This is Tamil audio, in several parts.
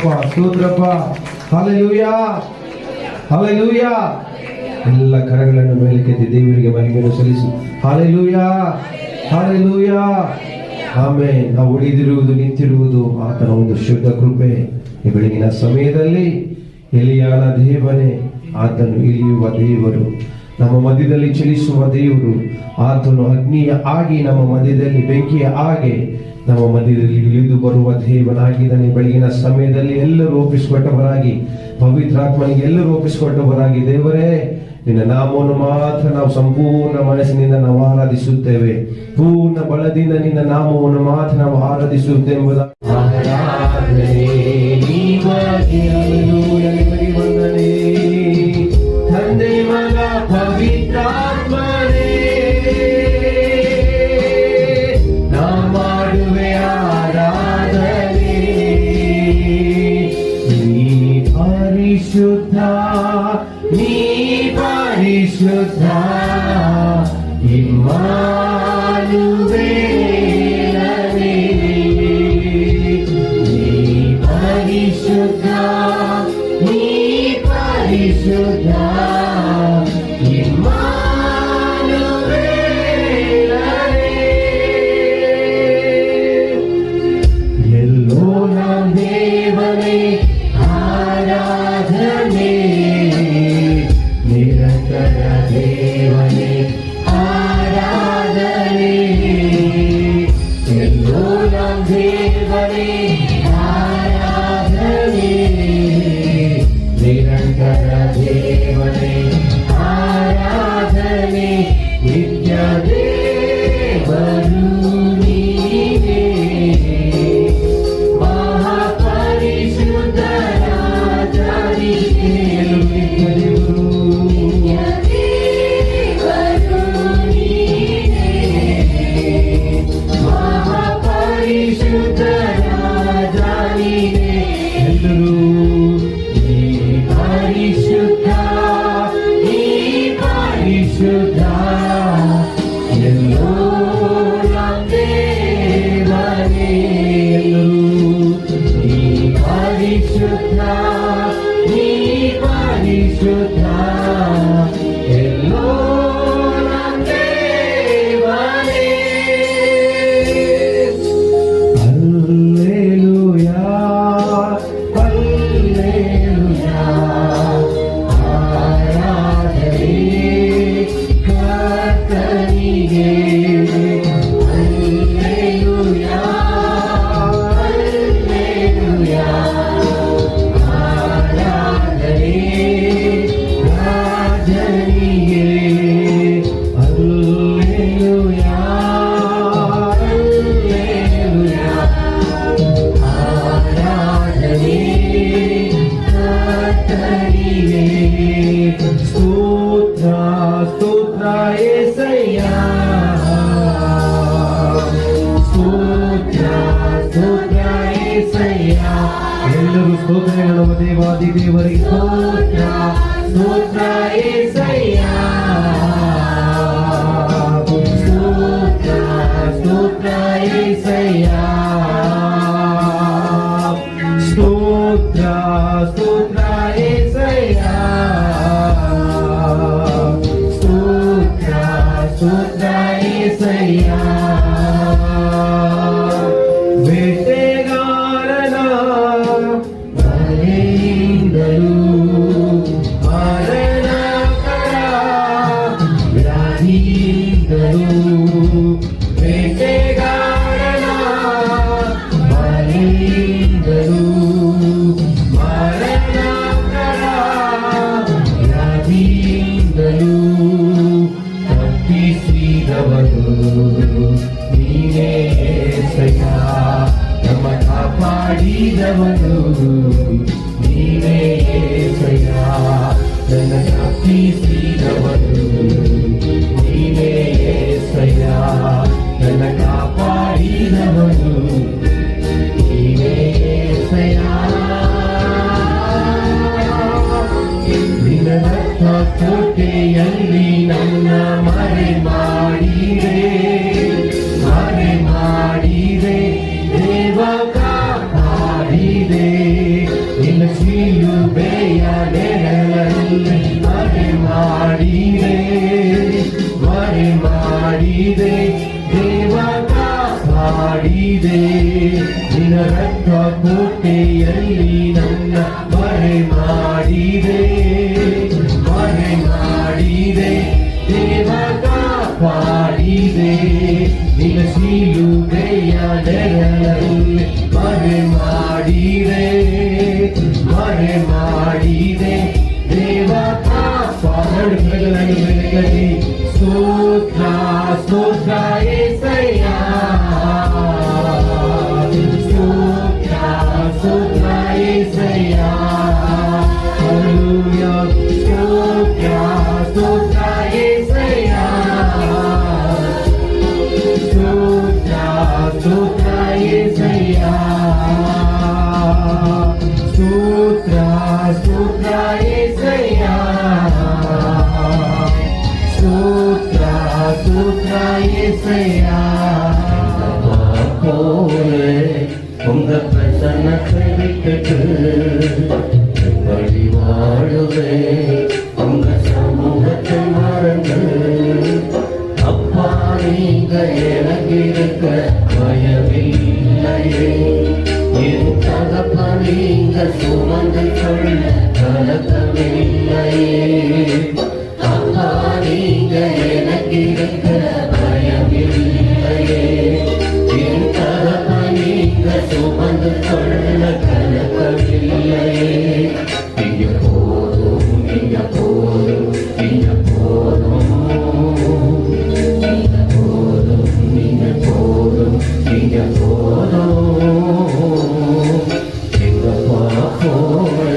ಸ್ತೋತ್ರಪ್ಪ ಸ್ತೋತ್ರಪ್ಪ. Hallelujah hallelujah. ಎಲ್ಲ ಕರಗಳನ್ನು ಮೇಲಕ್ಕೆತ್ತಿ ದೇವರಿಗೆ ಮಹಿಮೆಯನ್ನು ಸಲ್ಲಿಸಿ ಹಲ್ಲೆಲೂಯಾ ಹಲ್ಲೆಲೂಯಾ. ಆಮೆನ್. ನಾವು ಉಳಿದಿರುವುದು ನಿಂತಿರುವುದು ಆತನ ಒಂದು ಶುದ್ಧ ಕೃಪೆ. ಈ ಬೆಳಗಿನ ಸಮಯದಲ್ಲಿ ಎಲಿಯನ ದೇವನೇ, ಆತನು ಇಳಿಯುವ ದೇವರು, ನಮ್ಮ ಮಧ್ಯದಲ್ಲಿ ಚಲಿಸುವ ದೇವರು. ಆತನು ಅಗ್ನಿಯ ಆಗಿ ನಮ್ಮ ಮಧ್ಯದಲ್ಲಿ ಬೆಂಕಿಯ ಹಾಗೆ ನಮ್ಮ ಮಧ್ಯದಲ್ಲಿ ಇಳಿದು ಬರುವ ದೇವನಾಗಿದ್ದಾನೆ. ಬೆಳಗಿನ ಸಮಯದಲ್ಲಿ ಎಲ್ಲರೂ ಒಪ್ಪಿಸಿಕೊಟ್ಟವರಾಗಿ, ಪವಿತ್ರಾತ್ಮನಿಗೆ ಎಲ್ಲರೂ ಒಪ್ಪಿಸಿಕೊಟ್ಟವರಾಗಿ, ದೇವರೇ ನಿನ್ನ ನಾಮವನ್ನು ಮಾತ್ರ ನಾವು ಸಂಪೂರ್ಣ ಮನಸ್ಸಿನಿಂದ ನಾವು ಆರಾಧಿಸುತ್ತೇವೆ. ಪೂರ್ಣ ಬಲದಿಂದ ನಿನ್ನ ನಾಮವನ್ನು ಮಾತ್ರ ನಾವು ಆರಾಧಿಸುತ್ತೇವೆ. ತಂದೆ ಮಗ ಪವಿತ್ರಾತ್ಮನೇ, ನಾ ಮಾಡುವೆ ಆರಾಧನೆ. ನೀ ಪರಿಶುದ್ಧ, ನೀ ಪರಿಶುದ್ಧ, ಇಮ್ಮಾನುವೇಲನೇ. ನೀ ಪರಿಶುದ್ಧ, ನೀ ಪರಿಶುದ್ಧ, ಇಮ್ಮಾನುವೇಲನೇ. ಎಲ್ಲೋ ನಮ್ಮ ದೇವನೇ ಆರಾಧನೆ, ನಿರಂತರ ದೇವನೇ ಆರಾಧನೆ. ಎಲ್ಲೋ ನಮ್ಮ ದೇವನೇ ಆರಾಧನೆ, ನಿರಂತರ ದೇವನೇ ಆರಾಧನೆ. ನಿತ್ಯ ದೇವರು ನೀನೇ, ಮಹಾಪರಿಶುದ್ಧರಾಜನಿಗೆ. ನಿತ್ಯ ದೇವರು ಮಹಾಪರಿಶುದ್ಧರಾಜನಿಗೆ. ಎಲ್ಲರೂ ನೀ ಪರಿಶುದ್ಧ, ನೀ ಪರಿಶುದ್ಧ, ಎಲ್ಲೋ ನಮ್ಮ ದೇವನೇ. ಎಲ್ಲರೂ ನೀ ಪರಿಶುದ್ಧ, ನೀ ಪರಿಶುದ್ಧ, ಎಲ್ಲೋ ನಮ್ಮ ದೇವನೇ. Hallelujah hallelujah. ಆರಾಧನೆ ಕರ್ತನಿಗೆ. Hallelujah hallelujah. ಆರಾಧನೆ ರಾಜನಿಗೆ. Hallelujah hallelujah. ಆರಾಧನೆ ಕರ್ತನಿಗೆ. ಸ್ತೋತ್ರ ಸ್ತೋತ್ರ యేసయ్య, ಸ್ತೋತ್ರ ಸ್ತೋತ್ರ యేసయ్య. ಎಲ್ಲರೂ ಸ್ತೋತ್ರ ಹೇಳುವ ದೇವಾದಿ ದೇವರಿಗೆ ಸ್ತೋತ್ರ ಸ್ತೋತ್ರ యేసయ్య. ಸ್ತೋತ್ರ ಸ್ತೋತ್ರ యేసయ్య. ಸ್ತೋತ್ರ ಸ್ತೋತ್ರ యేసయ్య. ಸ್ತೋತ್ರ ಸ್ತೋತ್ರ యేసయ్య. ಬೇಟೆಗಾರನ ಬಲೆಯಿಂದಲೂ ಮರಣಕರ ವ್ಯಾಧಿಯಿಂದಲೂ, ಬೇಟೆಗಾರನ ಬಲೆಯಿಂದಲೂ ಮರಣಕರ ವ್ಯಾಧಿಯಿಂದಲೂ ತಪ್ಪಿಸಿದವನು ನೀನೇ యేసయ్ಯ. ನಮ್ಮ ಕಾಪಾಡಿದವನು ನೀನೇ యేಸయ్ಯ. ನನ್ನ ತಪ್ಪಿಸಿದವನು ನೀನೇ యేಸయ్ಯ. ನನ್ನ ಕಾಪಾಡಿದವನು ನೀನೇ యేಸయ్ಯ. ನಿನ್ನ ರಕ್ತ ಕೋಟೆಯಲ್ಲಿ ನನ್ನ ಮರೆ ಮಾಡಿದೆ, ಮರೆ ಮಾಡಿದೆ, ದೇವ ಕಾಪಾಡಿದೆ. ಮಾಡಿದೆ ಮಾಡಿದೆ ದೇವ ಕಾಪಾಡಿದೆ ನಿನ್ನ ರಕ್ತ ಕೋಟೆಯಲ್ಲಿ ನನ್ನ ಮಾಡಿದೆ ದೇವ ಕಾಪಾಡಿದೆ ನಿನ್ನ ಶಿಲುಬೆಯ ನೆರಳಲ್ಲಿ ಮಾಡಿದೆ ದೇವ ಕಾಪಾಡಿ ಸ್ತೋತ್ರ ಸ್ತೋತ್ರ యేసయ్య ಸ್ತೋತ್ರ ಸ್ತೋತ್ರ యేసయ్య హల్లెలూయా స్తోత్ర స్తోత్ర యేసయ్య స్తోత్ర స్తోత్ర యేసయ్య స్తోత్ర స్తోత్ర యేసయ్య స్తోత్ర స్తోత్ర యేసయ్య போலே உங்க பிரசன்னத்தை விட்டுட்டு எப்படி வாழுவே உங்க சமூகத்தை மறந்து அப்பா நீங்க எனக்கு இருக்க பயமில்லையே என் தகப்பா நீங்க சுமந்து கொள்ள கலக்கமில்லையே அப்பா நீங்க எனக்கு இருக்க பயமில்லையே என் தகப்பா நீங்க சுமந்து கொள்ள கலக்கமில்லையே நீங்க போதும் நீங்க போதும் நீங்க போதும் நீங்க போதும் நீங்க போதும் நீங்க போதும் எங்கப்பா போல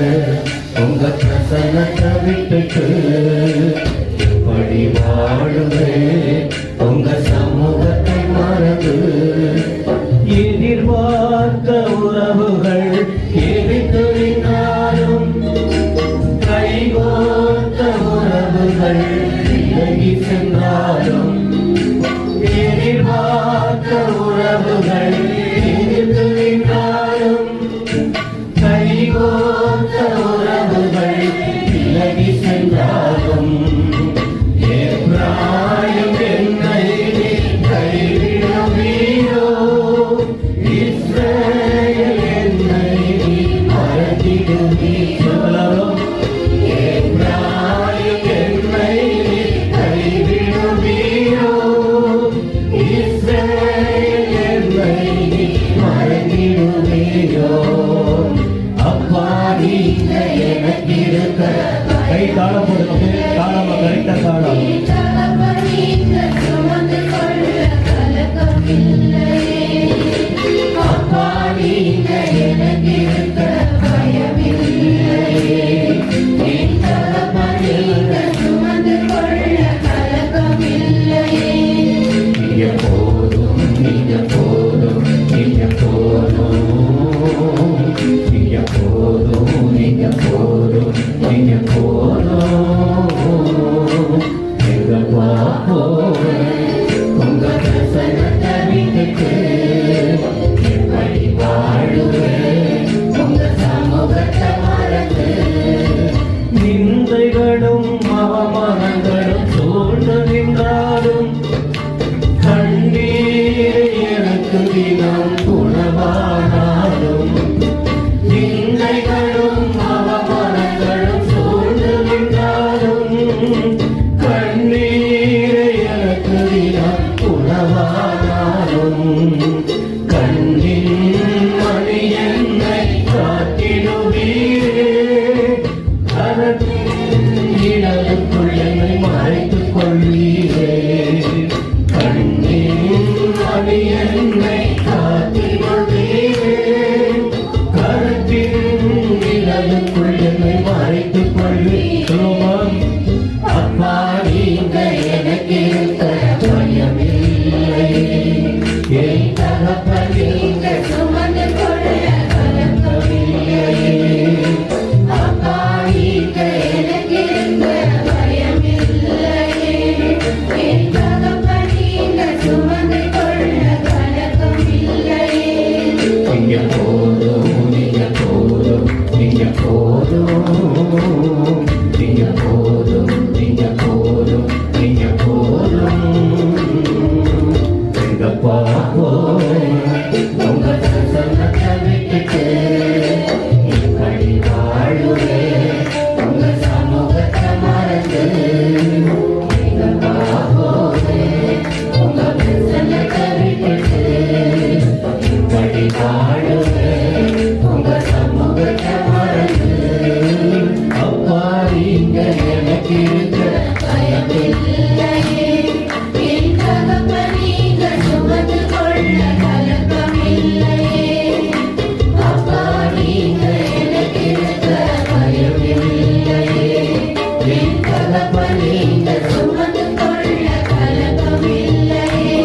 உங்க பிரசன்னத்தை விட்டுட்டு எப்படி வாழுவே உங்க சமூகத்தை மறந்து எதிர்பார்த்த உறவுகள் எரித்துவினாலும் கைகோர்த்த உறவுகள் விலகி சென்றாலும் எதிர்பார்த்த உறவுகள் எரித்துவினாலும் கைகோர்த்த உறவுகள் விலகி சென்றாலும் எப்ராயிம் என்னை கைவிடுவீரோ இஸ்ரவேல் என்னை மறந்திடுவீரோ எப்ராயிம் என்னை கைவிடுவீரோ இஸ்ரவேல் என்னை மறந்திடுவீரோ அப்பா நீங்க எனக்கு இருக்க கை தாளம் போடுங்க தாளம் கரெக்டா தாளம் அப்பா நீங்க எனக்கு இருக்க பயமில்லையே என் தகப்பா நீங்க சுமந்து கொள்ள கலக்கமில்லையே நீங்க போதும் நீங்க போதும் நீங்க போதும் நீங்க போதும் நீங்க போதும் நீங்க போதும் எங்கப்பா போவேன் உங்க பிரசன்னத்தை விட்டுட்டு எப்படி வாழுவேன் உங்க சமூகத்தை மறந்து நிந்தைகளும் அவமானங்களும் சூழ்ந்து நின்றாலும் கண்ணீரை எனக்கு தினம் உணவானாலும் நிந்தைகளும் அவமானங்களும் சூழ்ந்து நின்றாலும் கண்ணீரை எனக்கு தினம் உணவானாலும் கண்ணின் மணி என்னை காட்டிடுவீரே இடலுக்குள் என்னை மறைத்துக் கொள்வீரே கண்ணின் மணி என்னை காத்திடுவீரே கருத்தின் இடலுக்குள் என்னை மறைத்துக் கொள்வீரோம் அப்பா நீங்க எனக்கு இருக்க பயமில்லை என் தகப்பா நீங்க சுமந்து கொள்ள கலக்கமில்லையே அப்பா நீங்க எனக்கு இருக்க பயமில்லையே என் தகப்பா நீங்க சுமந்து கொள்ள கலக்கமில்லையே நீங்க போதும் நீங்க போதும் நீங்க போதும் நீங்க இங்க எனக்கு இருக்க பயமில்லையே. என் தகப்பன் இங்க சுமந்து கொள்ள கலக்கமில்லையே. அப்பா நீங்க எனக்கு இருக்க பயமில்லையே. என் தகப்பன் இங்க சுமந்து கொள்ள கலக்கமில்லையே.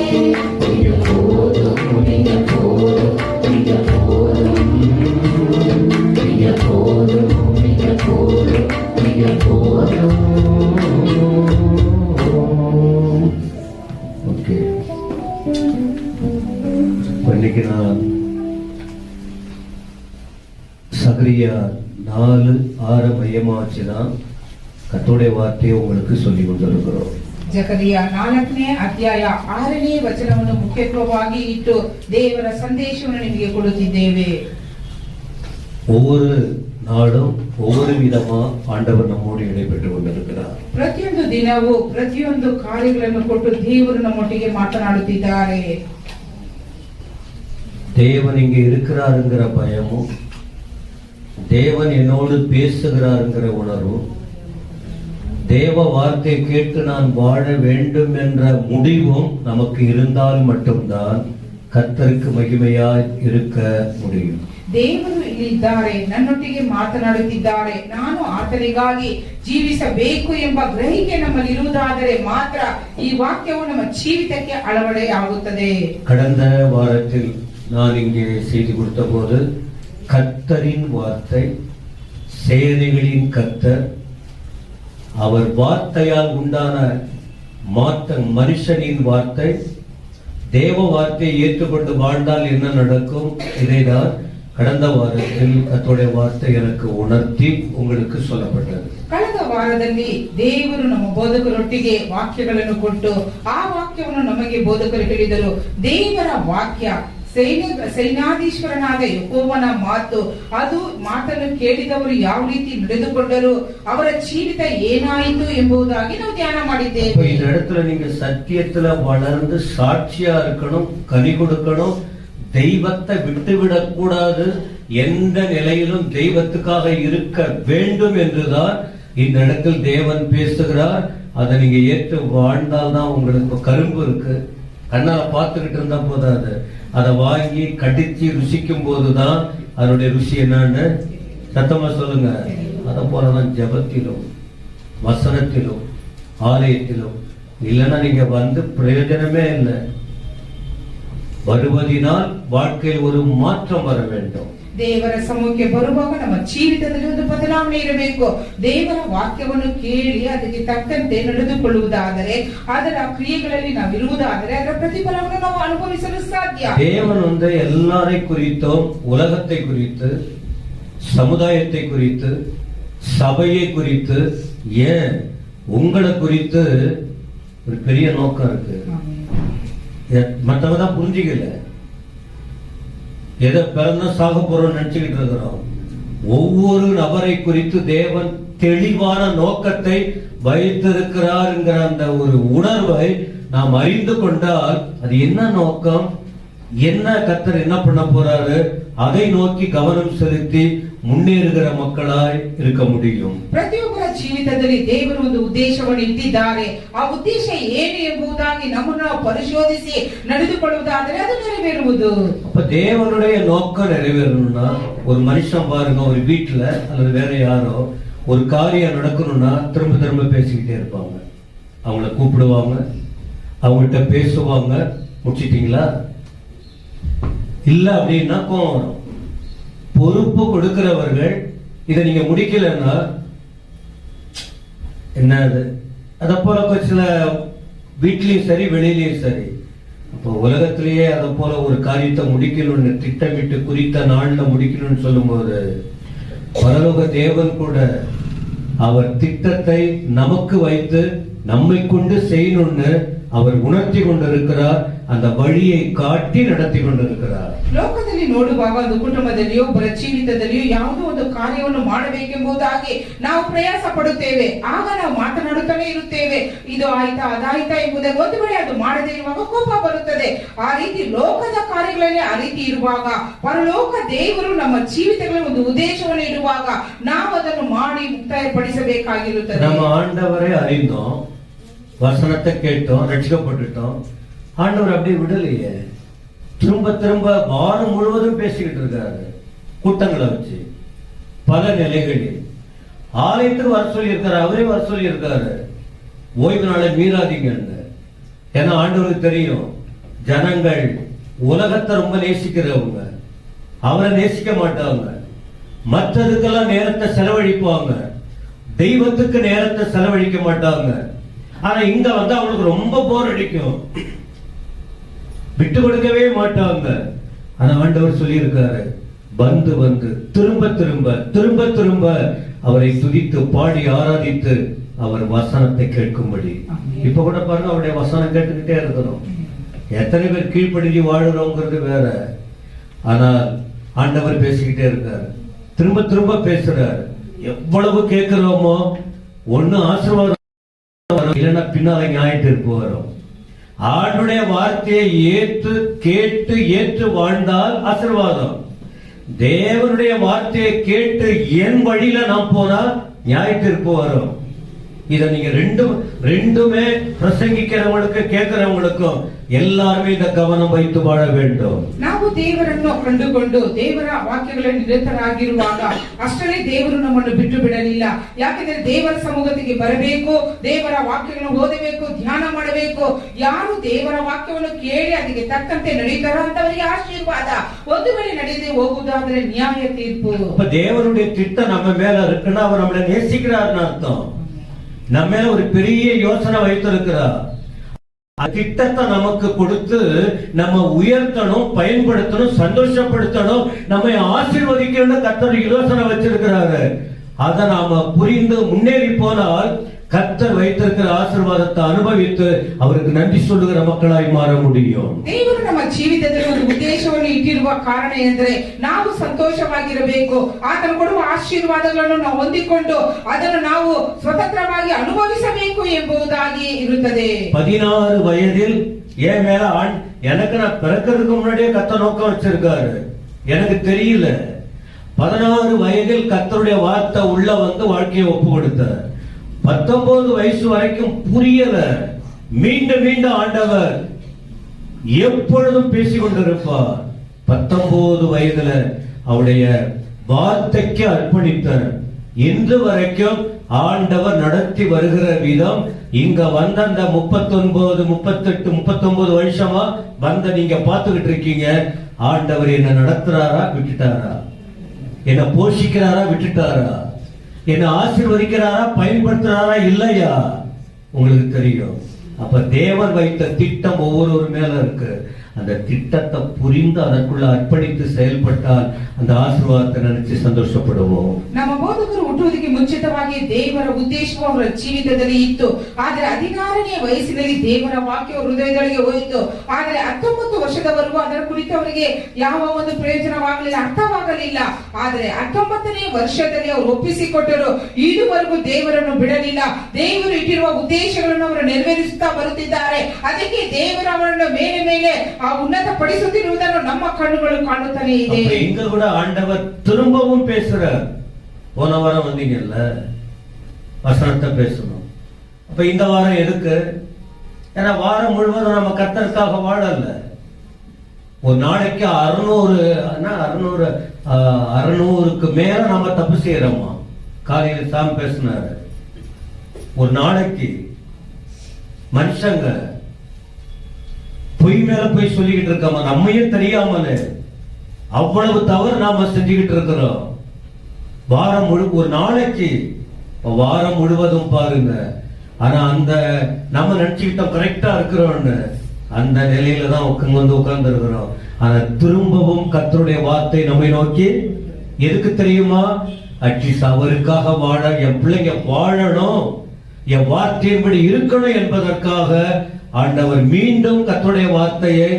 நீங்க போதும், நீங்க போதும், நீங்க போதும், நீங்க போதும், நீங்க போதும், நீங்க போதும். ஓகே, இன்னைக்கு நான் சகரியா 4:6 மையமா வச்சுதான் கர்த்தருடைய வார்த்தையை உங்களுக்கு சொல்லி கொண்டிருக்கிறோம். ಜಕರಿಯ 4ನೇ ಅಧ್ಯಾಯ 6ನೇ ವಚನವನ್ನು ಮುಖ್ಯತ್ವವಾಗಿ ಇಟ್ಟು ದೇವರ ಸಂದೇಶವನ್ನು ನಿಮಗೆ ಕೊಡುತ್ತಿದ್ದೇವೆ. ஒவ்வொரு நாளும் ஒவ்வொரு விதமா ஆண்டவர் நம்மோடு இடைப்பட்டு கொண்டிருக்கிறார். ಪ್ರತಿಯೊಂದು ದಿನವೂ ಪ್ರತಿಯೊಂದು ಕಾರ್ಯಗಳನ್ನು ಕೊಟ್ಟು ದೇವರು ನಮ್ಮೊಟ್ಟಿಗೆ ಮಾತನಾಡುತ್ತಿದ್ದಾರೆ. தேவன் இங்க இருக்கிறாருங்கிற பயமும், தேவன் என்னோடு பேசுகிறாருங்கிற உணர்வும், தேவ வார்த்தை கேட்டு நான் வாழ வேண்டும் என்ற முடிவும் நமக்கு இருந்தால் மட்டும்தான் கர்த்தருக்கு மகிமையாய் இருக்க முடியும். ದೇವರು ಇಲ್ಲಿದ್ದಾರೆ, ನನ್ನೊಟ್ಟಿಗೆ ಮಾತನಾಡುತ್ತಿದ್ದಾರೆ, ನಾನು ಆತನಿಗಾಗಿ ಜೀವಿಸಬೇಕು ಎಂಬ ಗ್ರಹಿಕೆ ನಮ್ಮಲ್ಲಿ ಇರುವುದಾದರೆ ಮಾತ್ರ ಈ ವಾಕ್ಯವು ನಮ್ಮ ಜೀವಿತಕ್ಕೆ ಅಳವಡೆಯಾಗುತ್ತದೆ. கடந்த வாரத்தில் நான் இங்கே செய்தி கொடுத்த போது கர்த்தரின் வார்த்தை, சேனைகளின் கர்த்தர், அவர் வார்த்தையால் உண்டான மாற்றம், மனுஷனின் வார்த்தை, தேவ வார்த்தையை ஏற்றுக்கொண்டு வாழ்ந்தால் என்ன நடக்கும், இதைதான் கடந்த வாரத்தில் கர்த்தருடைய வார்த்தை எனக்கு உணர்த்தி உங்களுக்கு சொல்லப்பட்டது. ಕಳೆದ ವಾರದಲ್ಲಿ ದೇವರು ನಮ್ಮ ಬೋಧಕರೊಟ್ಟಿಗೆ ವಾಕ್ಯಗಳನ್ನು ಕೊಟ್ಟು ಆ ವಾಕ್ಯವನ್ನು ನಮಗೆ ಬೋಧಕರು ಹೇಳಿದರು. ದೇವರ ವಾಕ್ಯ, ಸೈನ್ಯಾಧೀಶ್ವರನಾದ ಯೆಹೋವನ ಮಾತು, ಅದು ಮಾತನ್ನು ಕೇಳಿದವರು ಯಾವ ರೀತಿ ನಡೆದುಕೊಂಡರು, ಅವರ ಜೀವಿತ ಏನಾಯಿತು ಎಂಬುದಾಗಿ ನಾವು ಧ್ಯಾನ ಮಾಡಿದ್ದೇವೆ. இந்த இடத்துல நீங்க சத்தியத்துல வளர்ந்து சாட்சியா இருக்கணும், கனி கொடுக்கணும், தெய்வத்தை விட்டுவிடக் கூடாது, எந்த நிலையிலும் தெய்வத்துக்காக இருக்க வேண்டும் என்றுதான் இந்த இடத்தில் தேவன் பேசுகிறார். அதை நீங்க ஏற்று வாழ்ந்தால்தான் உங்களுக்கு கரும்பு இருக்கு, கண்ணால பார்த்துக்கிட்டு இருந்தா போதாது, அதை வாங்கி கடிச்சு ருசிக்கும் போதுதான் அதனுடைய ருசி என்னன்னு சத்தமா சொல்லுங்க. அதை போலதான் ஜபத்திலும் வசனத்திலும் ஆலயத்திலும், இல்லைன்னா நீங்க வந்து பிரயோஜனமே இல்லை. வருவதினால் வாழ்க்கையில் ஒரு மாற்றம் வர வேண்டும். ದೇವರ ಸಮ್ಮುಖಕ್ಕೆ ಬರುವಾಗ ನಮ್ಮ ಜೀವಿತದಲ್ಲಿ ಒಂದು ಬದಲಾವಣೆ ಇರಬೇಕು. ದೇವರ ವಾಕ್ಯವನ್ನು ಕೇಳಿ ಅದಕ್ಕೆ ತಕ್ಕಂತೆ ನಡೆದುಕೊಳ್ಳುವುದಾದರೆ, ಅದರ ಕ್ರಿಯೆಗಳಲ್ಲಿ ನಾವು ಇರುವುದಾದರೆ ಅದರ ಪ್ರತಿಫಲವನ್ನು ನಾವು ಅನುಭವಿಸಲು ಸಾಧ್ಯ. தேவன் எல்லாரை குறித்தும், உலகத்தை குறித்து, சமுதாயத்தை குறித்து, சபையை குறித்து, ஏன் உங்களை குறித்து ஒரு பெரிய நோக்கம் இருக்கு. மற்றவங்க தான் புரிஞ்சுக்கல, எதை பிறந்த சாக போறோம் நினைச்சுக்கிட்டு இருக்கிறோம். ஒவ்வொரு நபரை குறித்து தேவன் தெளிவான நோக்கத்தை வைத்திருக்கிறார்ங்கிற அந்த ஒரு உணர்வை நாம் அறிந்து கொண்டால், அது என்ன நோக்கம், என்ன கர்த்தர் என்ன பண்ண போறாரு, அதை நோக்கி கவனம் செலுத்தி ಮುನ್ನೇರುಗರ ಮಕ್ಕಳಾಗಿ ಇರಕ ಮುಡಿಯುಂ. ಪ್ರತಿಯೊಬ್ಬರ ಜೀವಿತದಲ್ಲಿ ದೇವರು ಒಂದು ಉದ್ದೇಶವನ್ನು ಇಟ್ಟಿದ್ದಾರೆ. ಆ ಉದ್ದೇಶ ಏನು ಎಂಬುದಾಗಿ ನಮ್ಮನ್ನು ಪರಿಶೋಧಿಸಿ ನಡೆದುಕೊಳ್ಳುವುದಾದರೆ ಅದು ನೆರವೇರುವುದು. அப்ப தேவனுடைய நோக்கம் நிறைவேறணும்னா, ஒரு மனுஷன் பாருங்க, ஒரு வீட்டுல அல்லது வேற யாரோ ஒரு காரியம் நடக்கணும்னா திரும்ப திரும்ப பேசிக்கிட்டே இருப்பாங்க. அவங்கள கூப்பிடுவாங்க, அவங்கள்ட்ட பேசுவாங்க, முடிச்சிட்டீங்களா இல்ல அப்படின்னா கோவம் வரும். பொறுப்பு கொடுக்கிறவர்கள் இதை நீங்க முடிக்கலன்னா என்னது, அத போல சில வீட்லயும் சரி வெளியிலயும் சரி, அப்போ உலகத்திலேயே அத போல ஒரு காரியத்தை முடிக்கணும்னு திட்டமிட்டு குறித்த நாள்ல முடிக்கணும்னு சொல்லும் போது, பரலோக தேவன் கூட அவர் திட்டத்தை நமக்கு வைத்து நம்மை கொண்டு செய்யணும்னு அவர் உணர்த்தி கொண்டிருக்கிறார். அந்த வழியை காட்டி நடத்தி கொண்டிருக்கிறார். ಲೋಕದಲ್ಲಿ ನೋಡುವಾಗ ಒಂದು ಕುಟುಂಬದಲ್ಲಿಯೋ ಒಬ್ಬರ ಜೀವಿತದಲ್ಲಿಯೋ ಯಾವುದೋ ಒಂದು ಕಾರ್ಯವನ್ನು ಮಾಡಬೇಕೆಂಬುದಾಗಿ ನಾವು ಪ್ರಯಾಸ ಪಡುತ್ತೇವೆ. ಆಗ ನಾವು ಮಾತನಾಡುತ್ತಾನೆ ಇರುತ್ತೇವೆ, ಇದು ಆಯ್ತಾ ಅದಾಯ್ತಾ ಎಂಬುದಾಗಿ. ಒಂದು ವೇಳೆ ಅದು ಮಾಡದೇ ಇರುವಾಗ ಕೋಪ ಬರುತ್ತದೆ. ಆ ರೀತಿ ಲೋಕದ ಕಾರ್ಯಗಳಲ್ಲಿ ಆ ರೀತಿ ಇರುವಾಗ, ಪರಲೋಕ ದೇವರು ನಮ್ಮ ಜೀವಿತಗಳಲ್ಲಿ ಒಂದು ಉದ್ದೇಶವನ್ನು ಇಡುವಾಗ ನಾವು ಅದನ್ನು ಮಾಡಿ ಮುಕ್ತಾಯಪಡಿಸಬೇಕಾಗಿರುತ್ತದೆ. நம்ம ஆண்டவரை அறிந்தோம், வசனத்தை கேட்டோம், ரட்சிக்கப்பட்டுட்டோம். ஆண்டவர் அப்படியே விடலையே, திரும்ப திரும்ப வாரம் முழுவதும் பேசிக்கிட்டு இருக்காரு. கூட்டங்களை வச்சு பல நிலைகளில் ஆலயத்துக்கு வர சொல்லி இருக்காரு, அவரே வர சொல்லி இருக்காரு, ஓய்வு நாளை மீறாதீங்கன்னு. ஏன்னா ஆண்டவருக்கு தெரியும், ஜனங்கள் உலகத்தை ரொம்ப நேசிக்கிறவங்க, அவரை நேசிக்க மாட்டாங்க, மற்றதுக்கெல்லாம் நேரத்தை செலவழிப்பாங்க, தெய்வத்துக்கு நேரத்தை செலவழிக்க மாட்டாங்க. ஆனா இங்க வந்து அவங்களுக்கு ரொம்ப போர் அடிக்கும், விட்டு கொடுக்கவே மாட்டாங்க. ஆனா ஆண்டவர் சொல்லி இருக்காரு, வந்து வந்து திரும்ப திரும்ப திரும்ப திரும்ப அவரை துதித்து பாடி ஆராதித்து அவர் வசனத்தை கேட்கும்படி. இப்ப கூட பாருங்க, அவருடைய வசனம் கேட்டுக்கிட்டே இருக்கிறோம். எத்தனை பேர் கீழ்ப்படிஞ்சு வாழுறோங்கிறது வேற, ஆனால் ஆண்டவர் பேசிக்கிட்டே இருக்காரு, திரும்ப திரும்ப பேசுறாரு. எவ்வளவு கேட்கிறோமோ ஒண்ணு ஆசீர்வாதம் இல்லைன்னா பின்னால நியாய தீர்ப்பு வரும். ஆண்டுடைய வார்த்தையை ஏற்று கேட்டு ஏற்று வாழ்ந்தால் ஆசீர்வாதம். தேவனுடைய வார்த்தையை கேட்டு என் வழியில நாம் போனா நியாய தீர்ப்பு வரும். இத நீங்க ரெண்டுமே பிரசங்கிக்கிறவங்களுக்கு கேட்கிறவங்களுக்கும் எல்லாருமே இந்த கவனம் வைத்து வாழ வேண்டும். ನಾವು ದೇವರನ್ನು ಕಂಡುಕೊಂಡು ದೇವರ ವಾಕ್ಯಗಳಲ್ಲಿ ನಿರತರಾಗಿರುವಾಗ ಅಷ್ಟೇ ದೇವರು ನಮ್ಮನ್ನು ಬಿಟ್ಟು ಬಿಡಲಿಲ್ಲ. ಯಾಕೆಂದ್ರೆ ದೇವರ ಸಮ್ಮುಖಕ್ಕೆ ಬರಬೇಕು, ದೇವರ ವಾಕ್ಯಗಳನ್ನು ಓದಬೇಕು, ಧ್ಯಾನ ಮಾಡಬೇಕು. ಯಾರು ದೇವರ ವಾಕ್ಯವನ್ನು ಕೇಳಿ ಅದಕ್ಕೆ ತಕ್ಕಂತೆ ನಡೀತಾರೋ ಅಂತವರಿಗೆ ಆಶೀರ್ವಾದ. ಒಂದು ವೇಳೆ ನಡೆಯದೆ ಹೋಗುವುದಾದ್ರೆ ನ್ಯಾಯ ತೀರ್ಪು. தேவனுடைய திட்டம் நம்ம மேல இருக்குன்னா அவர் நம்மளை நேசிக்கிறார்னு அர்த்தம். நம்ம மேல ஒரு பெரிய யோசனை வைத்திருக்கிறார். திட்டத்தை நமக்கு கொடுத்து நம்ம உயர்த்தணும், பயன்படுத்தணும், சந்தோஷப்படுத்தணும், நம்மை ஆசீர்வதிக்கணும். கர்த்தர் யோசனை வச்சிருக்கிறாரு. அதை நாம புரிந்து முன்னேறி போனால் கர்த்தர் வைத்திருக்கிற ஆசீர்வாதத்தை அனுபவித்து அவருக்கு நன்றி சொல்லுகிற மக்களாய் மாற முடியும். ದೇವರು ನಮ್ಮ ಜೀವಿತದಲ್ಲಿ ಒಂದು ಉದ್ದೇಶವನ್ನು ಇಟ್ಟಿರುವ ಕಾರಣ ಎಂದರೆ ನಾವು ಸಂತೋಷವಾಗಿರಬೇಕು. ಆತನು ಕೊಡುವ ಆಶೀರ್ವಾದಗಳನ್ನು ನಾವು ಹೊಂದಿಕೊಂಡು ಅದನ್ನು ನಾವು ಸ್ವತಂತ್ರವಾಗಿ ಅನುಭವಿಸಬೇಕು ಎಂಬುದಾಗಿ ಇರುತ್ತದೆ. 16 வயதில் என் மேல எனக்கு நான் பிறக்கிறதுக்கு முன்னாடியே கர்த்தர் நோக்கம் வச்சிருக்காரு. எனக்கு தெரியல. 16 வயதில் கர்த்தருடைய வார்த்தை உள்ள வந்து வாழ்க்கையை ஒப்பு கொடுத்தார். 19 வயசு வரைக்கும் புரியல. மீண்டும் மீண்டும் ஆண்டவர் எப்பொழுதும் பேசிக் கொண்டிருப்பார். 19 வயதுல அவருடைய வார்த்தைக்கு அர்ப்பணித்தார். இன்று வரைக்கும் ஆண்டவர் நடத்தி வருகிற விதம், இங்க வந்த அந்த 39, 38, 39 வருஷமா வந்த நீங்க பார்த்துக்கிட்டு இருக்கீங்க. ஆண்டவர் என்ன நடத்துறாரா, விட்டுட்டாரா? என்ன போஷிக்கிறாரா, விட்டுட்டாரா? என்ன ஆசீர்வதிக்கிறாரா, பயன்படுத்துறாரா, இல்லையா? உங்களுக்கு தெரியும். அப்ப தேவன் வைத்த திட்டம் ஒவ்வொரு மேல இருக்கு. அந்த திட்டத்தை புரிந்து அதற்குள்ள அர்ப்பணித்து செயல்பட்டால் அந்த ஆசீர்வாதத்தை நினைச்சு சந்தோஷப்படுவோம். ನಮ್ಮ ಬೋಧಕರು ಹುಟ್ಟುವುದಕ್ಕೆ ಮುಂಚಿತವಾಗಿ ದೇವರ ಉದ್ದೇಶವು ಅವರ ಜೀವಿತದಲ್ಲಿ ಇತ್ತು. ಆದರೆ 16ನೇ ವಯಸ್ಸಿನಲ್ಲಿ ದೇವರ ವಾಕ್ಯವು ಹೃದಯದೊಳಗೆ ಹೋಯಿತು. ಆದರೆ 19 ವರ್ಷದವರೆಗೂ ಅದರ ಕುರಿತು ಅವರಿಗೆ ಯಾವ ಒಂದು ಪ್ರಯೋಜನವಾಗಲಿಲ್ಲ, ಅರ್ಥವಾಗಲಿಲ್ಲ. ಆದರೆ 19ನೇ ವರ್ಷದಲ್ಲಿ ಅವರು ಒಪ್ಪಿಸಿಕೊಟ್ಟರು. ಇದುವರೆಗೂ ದೇವರನ್ನು ಬಿಡಲಿಲ್ಲ. ದೇವರು ಇಟ್ಟಿರುವ ಉದ್ದೇಶಗಳನ್ನು ಅವರು ನೆರವೇರಿಸುತ್ತಾ ಬರುತ್ತಿದ್ದಾರೆ. ಅದಕ್ಕೆ ದೇವರು ಅವರನ್ನು ಮೇಲೆ ಮೇಲೆ உன்னத படிசுத்திருவதற்கு நம்ம கண்ணுகளும் காணுத்தானே ಇದೆ. இங்க கூட ஆண்டவர் திரும்பவும் பேசுறார். போன வாரம் வந்தீங்கல்ல, வசனத்தை பேசணும். அப்ப இந்த வாரம் எதுக்கு? ஏன்னா வாரம் முழுவதும் நம்ம கர்த்தருக்காக வாழல. ஒரு நாளைக்கு 600க்கு மேல நம்ம தப்பு செய்யறோமா? காலையில் சாம் பேசினாரு. ஒரு நாளைக்கு மனுஷங்க பொய் மேல போய் சொல்லிக்கிட்டு இருக்கோம், நம்மையும் தெரியாமல அவ்வளவு தவறு நாம செஞ்சுக்கிட்டு இருக்கிறோம். ஒரு நாளைக்கு வாரம் முழுவதும் பாருங்க. ஆனா அந்த நம்ம நினைச்சுக்கிட்டோம் கரெக்டா இருக்கிறோம்னு, அந்த நிலையில தான் உட்கார்ந்து இருக்கிறோம். ஆனா திரும்பவும் கர்த்தருடைய வார்த்தை நம்மை நோக்கி எதுக்கு தெரியுமா? அட்லீஸ்ட் அவருக்காக வாழ, என் பிள்ளைங்க வாழணும், என் வார்த்தையின்படி இருக்கணும் என்பதற்காக ஆண்டவர் மீண்டும் கர்த்தருடைய வார்த்தையை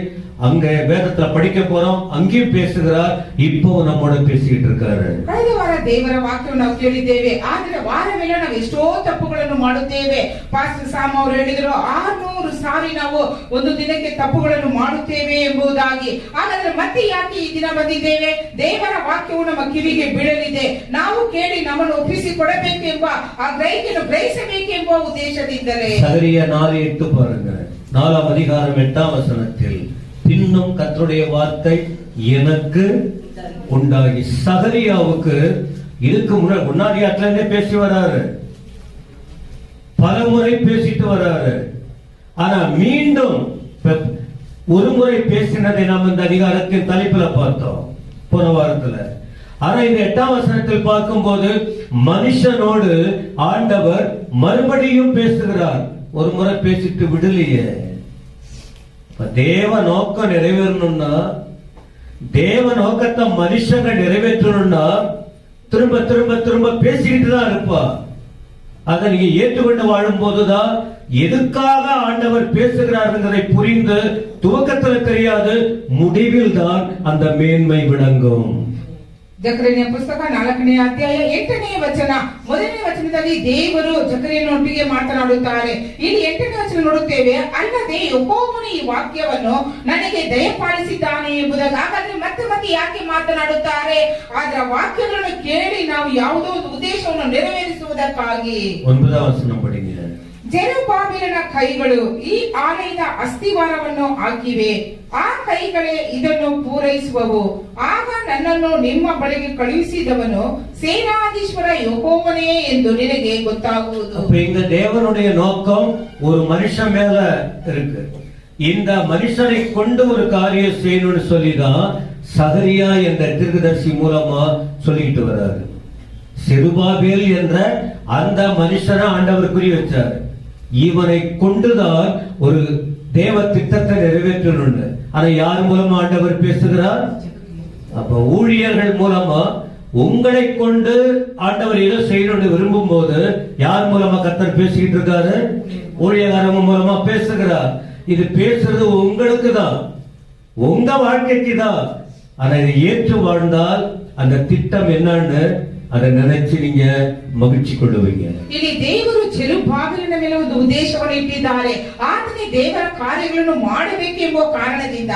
அங்க வேதத்துல படிக்க போறோம், அங்கேயும் பேசுகிறார், இப்போ நம்மோட பேசிட்டு இருக்காரு. ಕಳೆದ ವಾರ ದೇವರ ವಾಕ್ಯವನ್ನು ನಾವು ಕೇಳಿದ್ದೇವೆ. ಆದ್ರೆ ವಾರವೆಲ್ಲ ನಾವು ಎಷ್ಟೋ ತಪ್ಪುಗಳನ್ನು ಮಾಡುತ್ತೇವೆ. ಪಾಸ್ಟರ್ ಸಾಮ್ ಅವರು ಹೇಳಿದ್ರು 600 ಸಾರಿ ನಾವು ಒಂದು ದಿನಕ್ಕೆ ತಪ್ಪುಗಳನ್ನು ಮಾಡುತ್ತೇವೆ ಎಂಬುದಾಗಿ. ಹಾಗಾದ್ರೆ ಮತ್ತೆ ಯಾಕೆ ಈ ದಿನ ಬಂದಿದ್ದೇವೆ? ದೇವರ ವಾಕ್ಯವು ನಮ್ಮ ಕಿವಿಗೆ ಬೀಳಲಿದೆ, ನಾವು ಕೇಳಿ ನಮ್ಮನ್ನು ಒಪ್ಪಿಸಿ ಕೊಡಬೇಕು ಎಂಬ ಆ ಗ್ರಹಿಕೆಯನ್ನು ಗ್ರಹಿಸಬೇಕೆಂಬ ಉದ್ದೇಶದಿಂದಲೇ. சகரியா 4:8 பாருங்க. 4ஆம் அதிகாரம் 8ஆம் வசனத்தில் பின்னும் கர்த்தருடைய வார்த்தை எனக்கு உண்டாகி. சகரியாவுக்கு இதுக்கு முன்னாடி பேசி வராரு, பலமுறை பேசிட்டு வராரு. ஆனா மீண்டும் ஒரு முறை பேசினதை நாம் இந்த அதிகாரத்தின் தலைப்புல பார்த்தோம் போன வாரத்துல. ஆனா இந்த 8ஆம் வசனத்தில் பார்க்கும்போது மனுஷனோடு ஆண்டவர் மறுபடியும் பேசுகிறார். ஒரு முறை பேசிட்டு விடலையே. தேவ நோக்கம் நிறைவேறணும்னா, தேவ நோக்கத்தை மனுஷங்க நிறைவேற்றணும்னா திரும்ப திரும்ப திரும்ப பேசிக்கிட்டு தான் இருப்பா. அதை நீங்க ஏற்றுக்கொண்டு வாழும் போதுதான் எதுக்காக ஆண்டவர் பேசுகிறார் புரிந்து, துவக்கத்தில் தெரியாது, முடிவில் தான் அந்த மேன்மை விளங்கும். ಜಕರೀಯನ ಪುಸ್ತಕ 4ನೇ ಅಧ್ಯಾಯ 8ನೇ ವಚನ. ಮೊದಲನೇ ವಚನದಲ್ಲಿ ದೇವರು ಜಕರೀಯನೊಟ್ಟಿಗೆ ಮಾತನಾಡುತ್ತಾರೆ. ಇಲ್ಲಿ 8ನೇ ವಚನ ನೋಡುತ್ತೇವೆ, ಅಲ್ಲದೆ ಯೆಹೋವನು ಈ ವಾಕ್ಯವನ್ನು ನನಗೆ ದಯಪಾಲಿಸಿದ್ದಾನೆ ಎಂಬುದಾಗಿ. ಹಾಗಾದ್ರೆ ಮತ್ತೆ ಮತ್ತೆ ಯಾಕೆ ಮಾತನಾಡುತ್ತಾರೆ? ಆದ್ರೆ ವಾಕ್ಯಗಳನ್ನು ಕೇಳಿ ನಾವು ಯಾವುದೋ ಒಂದು ಉದ್ದೇಶವನ್ನು ನೆರವೇರಿಸುವುದಕ್ಕಾಗಿ. 9ನೇ ವಚನ படிங்க. ಜೆರುಬ್ಬಾಬೆಲನ ಕೈಗಳು ಈ ಆಲಯದ ಅಸ್ತಿವಾರವನ್ನು ಹಾಕಿವೆ, ಆ ಕೈಗಳೇ ಇದನ್ನು ಪೂರೈಸುವವು. ಆಗ ನನ್ನನ್ನು ನಿಮ್ಮ ಬಳಿಗೆ ಕಳುಹಿಸಿದವನು சேனாதீஸ்வர யெகோவனே என்று நினை게 ಗೊತ್ತಾಗುವುದು. அப்ப இங்க தேவனுடைய நோக்கம் ஒரு மனுஷன் மேல இருக்கு. இந்த மனுஷனை கொண்டு ஒரு காரியம் செய்யணும்னு சொல்லிதான் சகரியா என்ற தீர்க்கதரிசி மூலமா சொல்லிட்டு வர்றாரு. செருபாபேல் என்ற அந்த மனுஷனை ஆண்டவர் குறி வச்சார். இவனை கொண்டுதான் ஒரு தேவ திட்டத்தை நிறைவேற்றணும். ஆனா யார் மூலமா ஆண்டவர் பேசுகிறார்? அப்ப ஊழியர்கள் மூலமா உங்களை கொண்டு ஆண்டவர் ஏதோ செய்யணும்னு விரும்பும் போது யார் மூலமா கர்த்தர் பேசிக்கிட்டு இருக்காரு? ஊழியக்காரங்க மூலமா பேசுகிறார். இது பேசுறது உங்களுக்கு தான், உங்க வாழ்க்கைக்கு தான். ஆனா இதை ஏற்று வாழ்ந்தால் அந்த திட்டம் என்னன்னு அதை நினைச்சு நீங்க ಮಗಿಸಿ ಕೊಳ್ಳುವಿಗೆ. ಇಲ್ಲಿ ದೇವರು ಜೆರುಬ್ಬಾಬೆಲನ ಮೇಲೆ ಒಂದು ಉದ್ದೇಶವನ್ನು ಇಟ್ಟಿದ್ದಾರೆ. ಆತನೇ ದೇವರ ಕಾರ್ಯಗಳನ್ನು ಮಾಡಬೇಕೆಂಬ ಕಾರಣದಿಂದ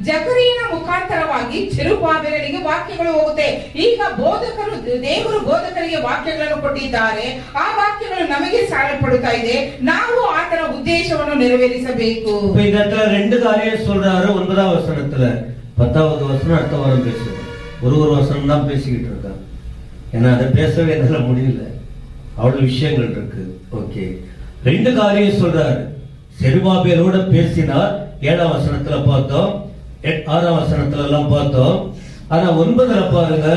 ಜಕರೀಯನ ಮುಖಾಂತರವಾಗಿ ಜೆರುಬ್ಬಾಬೆಲನಿಗೆ ವಾಕ್ಯಗಳು ಹೋಗುತ್ತೆ. ಈಗ ಬೋಧಕರು, ದೇವರು ಬೋಧಕರಿಗೆ ವಾಕ್ಯಗಳನ್ನು ಕೊಟ್ಟಿದ್ದಾರೆ. ಆ ವಾಕ್ಯಗಳು ನಮಗೆ ಸಾಲಪಡುತ್ತಾ ಇದೆ. ನಾವು ಆತನ ಉದ್ದೇಶವನ್ನು ನೆರವೇರಿಸಬೇಕು. இந்த இடத்துல ரெண்டு காரியம் சொல்றாரு. 9ஆம் வசனத்துல 10வது வசனம் அடுத்த வாரம் பேசுறோம். ஒரு வசனம் தான் பேசிக்கிட்டு இருக்காங்க. ஏன்னா அதை பேசவே என்னால முடியல, அவ்வளவு விஷயங்கள் இருக்கு. ஓகே, ரெண்டு காரியம் சொல்றாரு. செருபாபேலோட பேசினார், 7ஆம் வசனத்துல பார்த்தோம், 6ஆம் வசனத்துல எல்லாம் பார்த்தோம். ஆனா 9ல பாருங்க,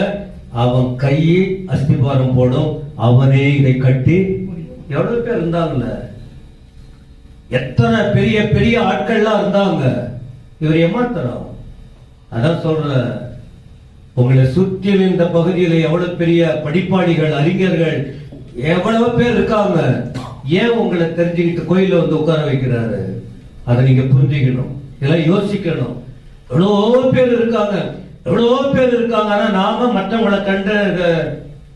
அவன் கையை அஸ்திபாரம் போடும், அவனே இதை கட்டி. எவ்வளவு பேர் இருந்தாங்கல்ல, எத்தனை பெரிய பெரிய ஆட்கள்லாம் இருந்தாங்க. இவர் ஏமாத்தலாம். அதான் சொல்ற, உங்களை சுற்றிலும் இந்த பகுதியில் எவ்வளவு பெரிய படிப்பாளிகள், அறிஞர்கள் எவ்வளவு பேர் இருக்காங்க. ஏன் உங்களை தெரிஞ்சுக்கிட்டு கோயில வந்து உட்கார வைக்கிறாரு? அதை நீங்க புரிஞ்சுக்கணும், இதெல்லாம் யோசிக்கணும். எவ்வளவோ பேர் இருக்காங்க, எவ்வளவோ பேர் இருக்காங்க. ஆனா நாம மற்றவங்களை கண்டு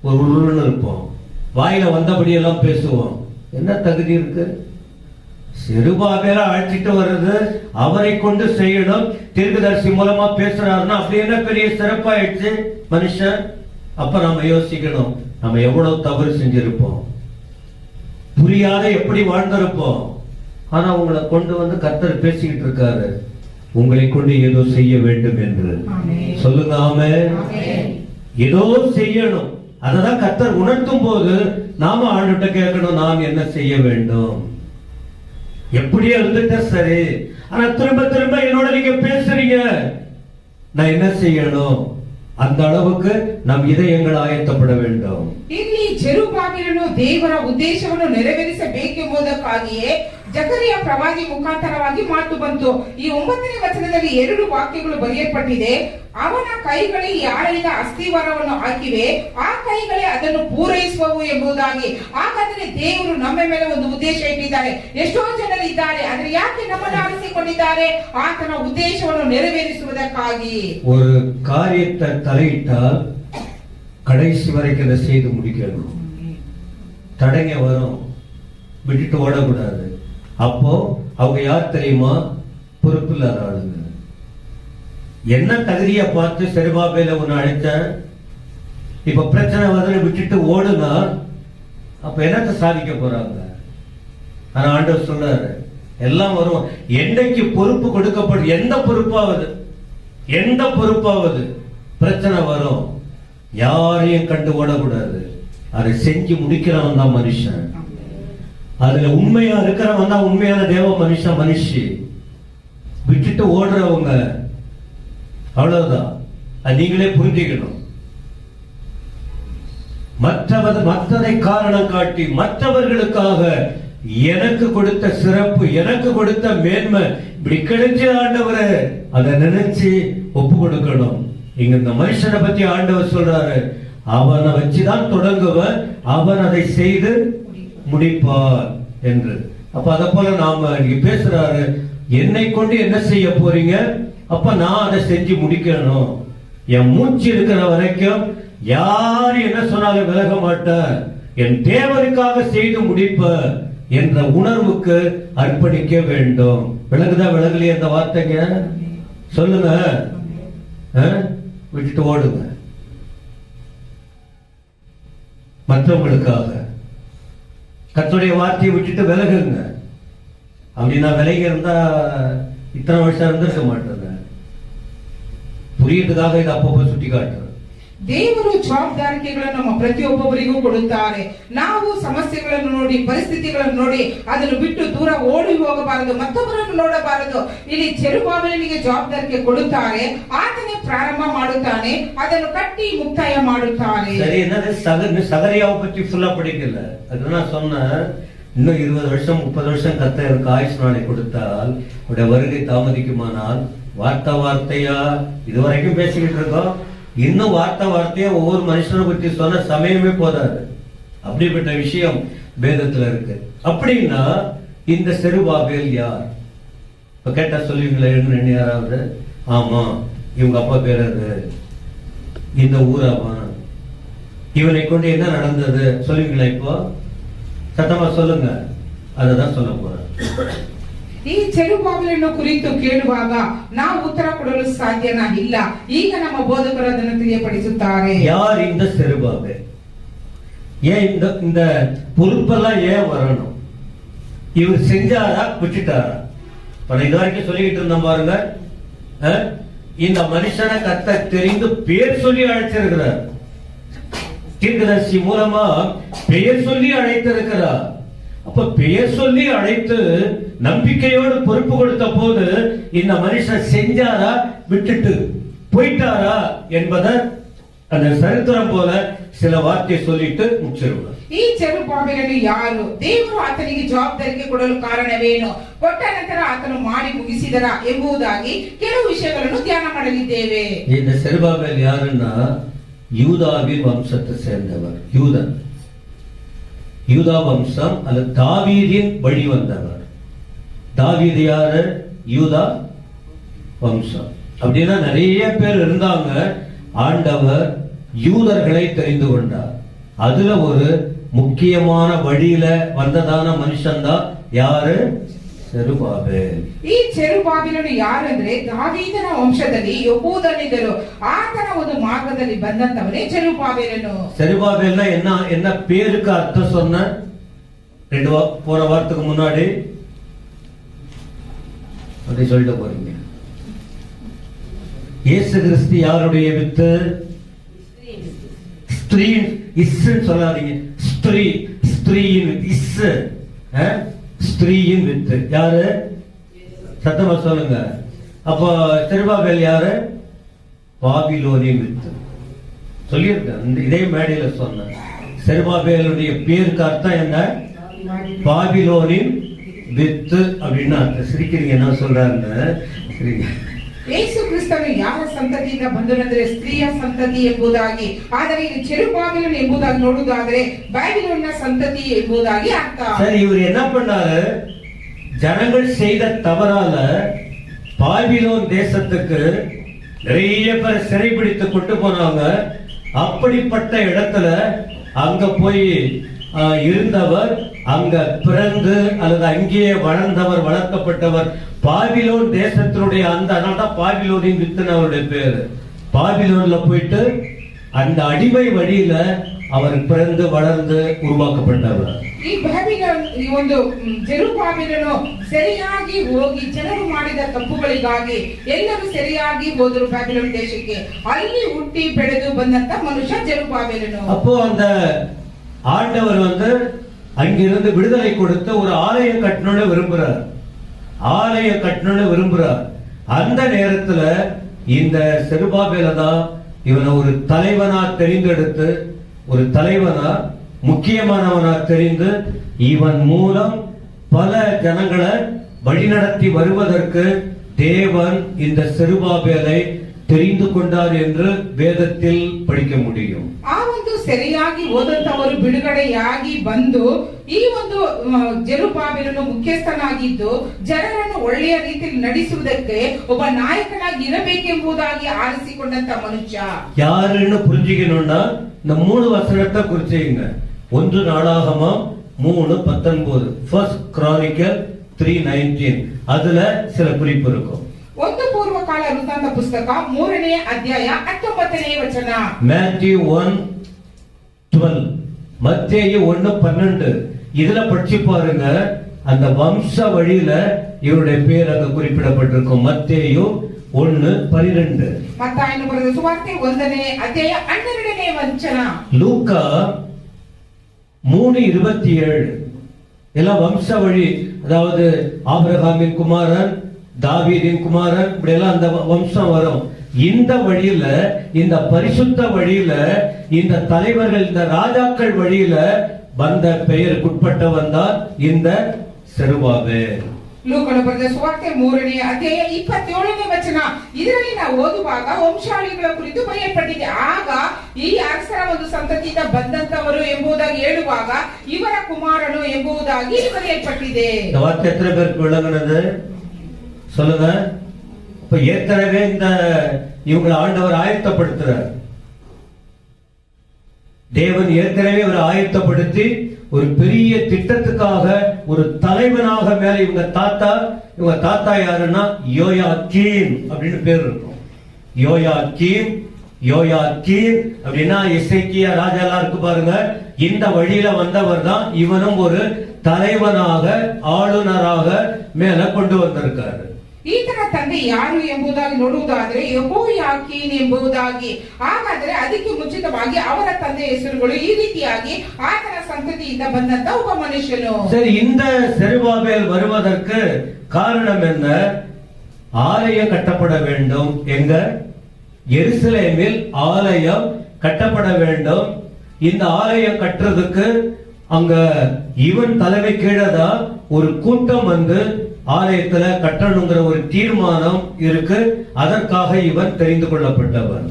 ஒரு உருன்னு இருப்போம், வாயில வந்தபடி எல்லாம் பேசுவோம். என்ன தகுதி இருக்கு? செருபாபேல அழைச்சிட்டு வர்றது, அவரை கொண்டு செய்யணும். தீர்க்கதரிசி மூலமா பேசுறாருன்னா அப்படி என்ன பெரிய சிறப்பாயிடுச்சு மனுஷன். அப்ப நாம யோசிக்கணும், நம்ம எவ்வளவு தவறு செஞ்சிருப்போம், புரியாத எப்படி வாழ்ந்திருப்போம். ஆனா உங்களை கொண்டு வந்து கர்த்தர் பேசிக்கிட்டு இருக்காரு, உங்களை கொண்டு ஏதோ செய்ய வேண்டும் என்று. சொல்லுங்க ஆமென். ஏதோ செய்யணும். அததான் கர்த்தர் உணர்த்தும் போது நாம ஆண்டுகிட்ட கேட்கணும், நான் என்ன செய்ய வேண்டும். எப்படியே இருந்துட்ட சரி, ஆனா திரும்ப திரும்ப என்னோட நீங்க பேசுறீங்க, நான் என்ன செய்யணும்? அந்த அளவுக்கு நம் இதயங்கள் ಆಯತ್ತಪಡ வேண்டும். ಇಲ್ಲಿ ಜೆರುಬ್ಬಾಬೆಲನು ದೇವರ ಉದ್ದೇಶವನ್ನು ನೆರವೇರಿಸಬೇಕೆಂಬುದಕ್ಕಾಗಿಯೇ ಜಕರಿಯ ಪ್ರವಾದಿ ಮುಖಾಂತರವಾಗಿ ಮಾತು ಬಂತು. ಈ 9ನೇ ವಚನದಲ್ಲಿ 2 ವಾಕ್ಯಗಳು ಬರೆಯಲ್ಪಟ್ಟಿದೆ. ಅವನ ಕೈಗಳೇ ಈ ಆಲಯದ ಅಸ್ಥಿವಾರವನ್ನು ಹಾಕಿವೆ, ಆ ಕೈಗಳೇ ಅದನ್ನು ಪೂರೈಸುವವು ಎಂಬುದಾಗಿ. ಹಾಗಾದರೆ ದೇವರು ನಮ್ಮ ಮೇಲೆ ಒಂದು ಉದ್ದೇಶ ಇಟ್ಟಿದ್ದಾರೆ. ಎಷ್ಟೋ ಜನರು ಇದ್ದಾರೆ, ಆದ್ರೆ ಯಾಕೆ ನಮ್ಮನ್ನು ಆರಿಸಿಕೊಂಡಿದ್ದಾರೆ? ಆತನ ಉದ್ದೇಶವನ್ನು ನೆರವೇರಿಸುವುದಕ್ಕಾಗಿ. ஒரு காரியத்தை தலையிட்டால் கடைசி வரைக்கும் அதை செய்து முடிக்கணும். தடங்க வரும், விட்டுட்டு ஓடக்கூடாது. அப்போ அவங்க யார் தெரியுமா? பொறுப்பு இல்லாத ஆளுங்க. என்ன தகுதியை பார்த்து செருபாபேல ஒன்னு அழைத்தேன், இப்ப பிரச்சனை வந்து விட்டுட்டு ஓடுனா அப்ப என்னத்தை சாதிக்க போறாங்க? ஆனா ஆண்டவர் சொல்றாரு, எல்லாம் வரும். என்னைக்கு பொறுப்பு கொடுக்கப்படும், எந்த பொறுப்பாவது பிரச்சனை வரும், யாரையும் கண்டு ஓடக்கூடாது. அதை செஞ்சு முடிக்கிறவன் தான் மனுஷன். அதுல உண்மையா இருக்கிறவன் தான் உண்மையான தேவ மனுஷி. விட்டுட்டு ஓடுறவங்க அவ்வளவுதான். அது நீங்களே புரிஞ்சுக்கணும். மற்றதை காரணம் காட்டி மற்றவர்களுக்காக எனக்கு கொடுத்த சிறப்பு, எனக்கு கொடுத்த மேன்மை இப்படி கிடைச்ச ஆண்டவரை அதை நினைச்சு ஒப்பு கொடுக்கணும். இங்க இந்த மனுஷனை பத்தி ஆண்டவர் சொல்றாரு, அவனை வச்சுதான் தொடங்குவன், அவன் அதை செய்து முடிப்பார் என்று. அப்ப அத போல நாம இங்க பேசுறாரு, என்னை கொண்டு என்ன செய்ய போறீங்க? அப்ப நான் அதை செஞ்சு முடிக்கணும். என் மூச்சு இருக்கிற வரைக்கும் யார் என்ன சொன்னாலும் விலக மாட்டேன், என் தேவனுக்காக செய்து முடிப்ப என்ற உணர்வுக்கு அர்ப்பணிக்க வேண்டும். விலகுதா விலகலையே அந்த வார்த்தைங்க? சொல்லுங்க. விட்டுட்டு ஓடுங்க. மற்றவங்களுக்காக கர்த்தருடைய வார்த்தையை விட்டுட்டு விலகுங்க. அப்படின்னா விலகி இருந்தா இத்தனை வருஷம் இருந்திருக்க மாட்டேங்க. புரியதுக்காக இதை அப்பப்போ சுட்டி காட்டுறேன். ದೇವರು ಜವಾಬ್ದಾರಿಕೆಗಳನ್ನು ನಮ್ಮ ಪ್ರತಿಯೊಬ್ಬೊಬ್ಬರಿಗೂ ಕೊಡುತ್ತಾರೆ. ನಾವು ಸಮಸ್ಯೆಗಳನ್ನು ನೋಡಿ, ಪರಿಸ್ಥಿತಿಗಳನ್ನು ನೋಡಿ ಅದನ್ನು ಬಿಟ್ಟು ದೂರ ಓಡಿ ಹೋಗಬಾರದು, ಮತ್ತೊಬ್ಬರನ್ನು ನೋಡಬಾರದು. ಇಲ್ಲಿ ಜೆರುಬ್ಬಾಬೆಲನಿಗೆ ಜವಾಬ್ದಾರಿಕೆ ಕೊಡುತ್ತಾರೆ, ಆತನೇ ಪ್ರಾರಂಭ ಮಾಡುತ್ತಾನೆ, ಅದನ್ನು ಕಟ್ಟಿ ಮುಕ್ತಾಯ ಮಾಡುತ್ತಾನೆ. சரி, என்னது சகரியாவை பற்றி ஃபுல்லா படிக்கல. அது நான் சொன்னேன், இன்னும் 20 வருஷம் 30 வருஷம் கர்த்தர் எனக்கு ஆயுஷ் நாளை கொடுத்தால், அவருடைய வருகை தாமதிக்குமானால், வார்த்தையா இதுவரைக்கும் பேசிக்கிட்டு இருக்கோம், இன்னும் வார்த்தையா ஒவ்வொரு மனுஷனை பற்றி சொன்ன சமயமே போதாது. அப்படிப்பட்ட விஷயம் வேதத்துல இருக்கு. அப்படின்னா இந்த செருபாபேல் யார்? இப்ப கேட்டா சொல்லுவீங்களா? என்ன யாராவது? ஆமா, இவங்க அப்பா பேர் அது, இந்த ஊராவன், இவனை கொண்டு என்ன நடந்தது சொல்லுவீங்களா? இப்போ சத்தமா சொல்லுங்க. அததான் சொல்ல போறேன். ಈ ಜೆರುಬ್ಬಾಬೆಲನನ್ನು ಕುರಿತು ಕೇಳುವಾಗ ನಾವು ಉತ್ತರ ಕೊಡಲು ಸಾಧ್ಯನಾ? ಇಲ್ಲ. ಈಗ ನಮ್ಮ ಬೋಧಕರು ಅದನ್ನು ತಿಳಿಯಪಡಿಸುತ್ತಾರೆ. யார் இந்த செருபாபேல்? ஏன் இந்த பொறுப்பெல்லாம் ஏன் வரணும்? இவர் செஞ்சாரா விட்டுட்டாரா? இது வரைக்கும் சொல்லிக்கிட்டு இருந்தோம் பாருங்க. இந்த மனுஷனை கர்த்தர் தெரிந்து பேர் சொல்லி அழைச்சிருக்கிறார். தீர்க்கதரிசி மூலமா பெயர் சொல்லி அழைத்திருக்கிறார். அப்ப பெயர் சொல்லி அழைத்து நம்பிக்கையோடு பொறுப்பு கொடுத்த போது இந்த மனுஷன் செஞ்சாரா விட்டுட்டு போயிட்டாரா என்பதை அந்த சரித்திரம் போல சில வார்த்தை சொல்லிட்டு ಮುಚ್ಚಿರುವುದು. ಈ ಜೆರುಬ್ಬಾಬೆಲನು ಯಾರು? ದೇವರು ಆತನಿಗೆ ಜವಾಬ್ದಾರಿಕೆ ಕೊಡಲು ಕಾರಣವೇನು? ಕೊಟ್ಟ ನಂತರ ಆತನು ಮಾಡಿ ಮುಗಿಸಿದರ ಎಂಬುದಾಗಿ ಕೆಲವು ವಿಷಯಗಳನ್ನು ಧ್ಯಾನ ಮಾಡಲಿದ್ದೇವೆ. இந்த செருபாபேல் யாருன்னா யூதாவின் வம்சத்தை சேர்ந்தவர். யூதா வம்சம் அல்லது தாவீதின் வழி வந்தவர். தாவீது யாரு? யூதா வம்சம். அப்படின்னா நிறைய பேர் இருந்தாங்க. ஆண்டவர் யூதர்களை தெரிந்து கொண்டார். அதுல ஒரு முக்கியமான வழியில வந்ததான மனுஷன் தான் யாரு? செருபாபேல். ಈ ಜೆರುಬ್ಬಾಬೆಲನು ಯಾರಂದ್ರೆ ದಾವೀದನ ವಂಶದಲ್ಲಿ ಯಹೂದನಿದ್ದರು. ಆತನ ಒಂದು ಮಾರ್ಗದಲ್ಲಿ ಬಂದಂತವನೇ ಜೆರುಬ್ಬಾಬೆಲನು. செருபாபேல்னா என்ன பேருக்கு அர்த்தம் சொன்ன போன வாரத்துக்கு முன்னாடி அப்படி சொல்லிட்டு போறீங்க. இயேசு கிறிஸ்து யாருடைய வித்து? ஸ்திரீ. இஸ்ன்னு சொல்லாதீங்க. ஸ்திரீயின் இஸ், ஸ்திரீயின் வித்து. யாரு? சத்தமா சொல்லுங்க. அப்போ செருபாபேல் யாரு? பாபிலோனின் வித்து. சொல்லியிருக்கேன், இதே மேடையில சொன்ன. செருபாபேலுடைய பேருக்கு அர்த்தம் என்ன? பாபிலோனின் வித்து அப்படின்னா சிரிக்கிறீங்க, என்ன சொல்றாருன்னு சரிங்க. ಯೇಸು ಕ್ರಿಸ್ತನು ಯಾರ ಸಂತತಿಯಿಂದ ಬಂದನೆಂದರೆ ಸ್ತ್ರೀಯ ಸಂತತಿ ಎಂಬುದಾಗಿ, ಆದರೆ ಇದು ಚೆರುಬಾಬಿಲೋನ್ ಎಂಬುದಾಗಿ ನೋಡುವುದಾದರೆ ಬಾಬಿಲೋನ್ನ ಸಂತತಿ ಎಂಬುದಾಗಿ ಅರ್ಥ. சரி, இவர் என்ன பண்ணாரு? ஜனங்கள் செய்த தவறால பாபிலோன் தேசத்துக்கு நிறைய பேர் சிறைபிடித்து கொண்டு போனாங்க. அப்படிப்பட்ட இடத்துல அங்க போய் இருந்தவர், அங்க பிறந்து அல்லது அங்கேயே வளர்ந்தவர், வளர்க்கப்பட்டவர் பாபிலோன் தேசத்தினுடைய அதனால்தான் பாபிலோனின் வித்துன்னு அவருடைய பேரு. பாபிலோன்ல போயிட்டு அந்த அடிமை வழியில அவர் பிறந்து வளர்ந்து ಉರುವಾಕಪಟ್ಟವರು. ಈ ಬಾಬಿಲೋನ್ ಈ ಒಂದು ಜೆರುಬಾಬೆಲನು ಸರಿಯಾಗಿ ಹೋಗಿ ಜನರು ಮಾಡಿದ ತಪ್ಪುಗಳಿಗಾಗಿ ಎಲ್ಲರೂ ಸರಿಯಾಗಿ ಹೋದರು ಬಾಬಿಲೋನ್ ದೇಶಕ್ಕೆ. ಅಲ್ಲಿ ಹುಟ್ಟಿ ಬೆಳೆದು ಬಂದಂತ ಮನುಷ್ಯ ಜೆರುಬಾಬೆಲನು. அப்போ அந்த ஆண்டவர் அங்கிருந்து விடுதலை கொடுத்து ஒரு ஆலயம் கட்டணும்னு விரும்புறார். ஆலயம் கட்டணும்னு விரும்புறார். அந்த நேரத்துல இந்த செருபாபேல தான் இவனை ஒரு தலைவனா தெரிந்தெடுத்து, ஒரு தலைவனா முக்கியமானவனா தெரிந்து இவன் மூலம் பல ஜனங்களை வழிநடத்தி வருவதற்கு தேவன் இந்த செருபாபேலை தெரிந்து கொண்டார் என்று வேதத்தில் படிக்க முடியும். ಆ ಒಂದು ಸರಿಯಾಗಿ ಓದಂತವರು ಬಿಡುಗಡೆಯಾಗಿ ಬಂದು ಈ ಒಂದು ಜೆರುಬಾಬೆಲನು ಮುಖ್ಯಸ್ಥನಾಗಿದ್ದು ಜನರನ್ನು ಒಳ್ಳೆಯ ರೀತಿಯಲ್ಲಿ ನಡೆಸುವುದಕ್ಕೆ ಒಬ್ಬ ನಾಯಕನಾಗಿ ಇರಬೇಕೆಂಬುದಾಗಿ ಆರಿಸಿಕೊಂಡಂತ ಮನುಷ್ಯ யாருன்னு புரிஞ்சுக்கணும்னா இந்த 3 வசனத்தை குறிச்சுங்க. 1 நாளாகமம் 3:19, ஃபர்ஸ்ட் கிரானிக்கல் 3:19. அதுல சில குறிப்பு இருக்கும். ಒಂದು ಪೂರ್ವಕಾಲ ವೃತ್ತಾಂತ ಪುಸ್ತಕ 3ನೇ ಅಧ್ಯಾಯ 19ನೇ ವಚನ. மேத்யூ 1:12, மத்தேயு 1:12. இதுல படிச்சு பாருங்க, அந்த வம்ச வழியில இவருடைய பேர் அங்க குறிப்பிடப்பட்டிருக்கும். மத்தேயு 1:12. ಮತ್ತಾಯನು ಬರೆದ ಸುವಾರ್ತೆ 1ನೇ ಅಧ್ಯಾಯ 12ನೇ ವಚನ. லூக்கா 3:27. எல்லாம் வம்ச வழி, அதாவது ஆபிரகாமின் குமாரன், தாவீதின் குமாரன், இப்படி எல்லாம் அந்த வம்சம் வரும். இந்த வழியில, இந்த பரிசுத்த வழியில, இந்த தலைவர்கள், இந்த ராஜாக்கள் வழியில வந்த பெயருக்குட்பட்டவன் தான் இந்த செருபாபேல். ಲೂಕನು ಬರೆದ ಸುವಾರ್ತೆ 3ನೇ ಅಧ್ಯಾಯ 27ನೇ ವಚನ. ಇದರಲ್ಲಿ ನಾವು ಓದುವಾಗ ವಂಶಾವಳಿಗಳ ಕುರಿತು ಬರೆಯಲ್ಪಟ್ಟಿದೆ. ಆಗ ಈ ಅರಸರ ಒಂದು ಸಂತತಿಯಿಂದ ಬಂದಂತವರು ಎಂಬುದಾಗಿ ಹೇಳುವಾಗ ಇವರ ಕುಮಾರನು ಎಂಬುದಾಗಿ ಬರೆಯಲ್ಪಟ್ಟಿದೆ. இந்த வார்த்தை எத்தனை பேருக்கு விளங்குனது சொல்லுங்க. இப்ப ஏற்கனவே இந்த இவங்களை ஆண்டவர் ஆயத்தப்படுத்துறார். தேவன் ஏற்கனவே ஒரு ஆயத்தப்படுத்தி ஒரு பெரிய திட்டத்துக்காக ஒரு தலைவனாக மேல இவங்க தாத்தா யாருன்னா யோயாக்கீம் அப்படின்னு பேர் இருக்கும். யோயாக்கீம் அப்படின்னா எசேக்கியா ராஜா எல்லாம் இருக்கு பாருங்க. இந்த வழியில வந்தவர் தான் இவனும் ஒரு தலைவனாக, ஆளுநராக மேல கொண்டு வந்திருக்காரு. ಈತನ ತಂದೆ ಯಾರು ಎಂಬುದಾಗಿ ನೋಡುವುದಾದ್ರೆ ಯೆಹೋಯಾಕೀನ್ ಎಂಬುದಾಗಿ. ಹಾಗಾದ್ರೆ ಅದಕ್ಕೆ ಮುಂಚಿತವಾಗಿ ಅವರ ತಂದೆ ಹೆಸರುಗಳು ಈ ರೀತಿಯಾಗಿ ಆತನ ಸಂತತಿಯಿಂದ ಬಂದಂತ ಒಬ್ಬ ಮನುಷ್ಯನು. சரி, இந்த செருபாபேல் வருவதற்கு காரணம் என்ன? ஆலயம் கட்டப்பட வேண்டும். எங்க? எருசலேமில் ஆலயம் கட்டப்பட வேண்டும். இந்த ஆலயம் கட்டுறதுக்கு அங்க இவன் தலைமை கீழதான் ஒரு கூட்டம் ஆலயத்துல கட்டணுங்கிற ஒரு தீர்மானம் இருக்கு. அதற்காக இவன் தெரிந்து கொள்ளப்பட்டவன்.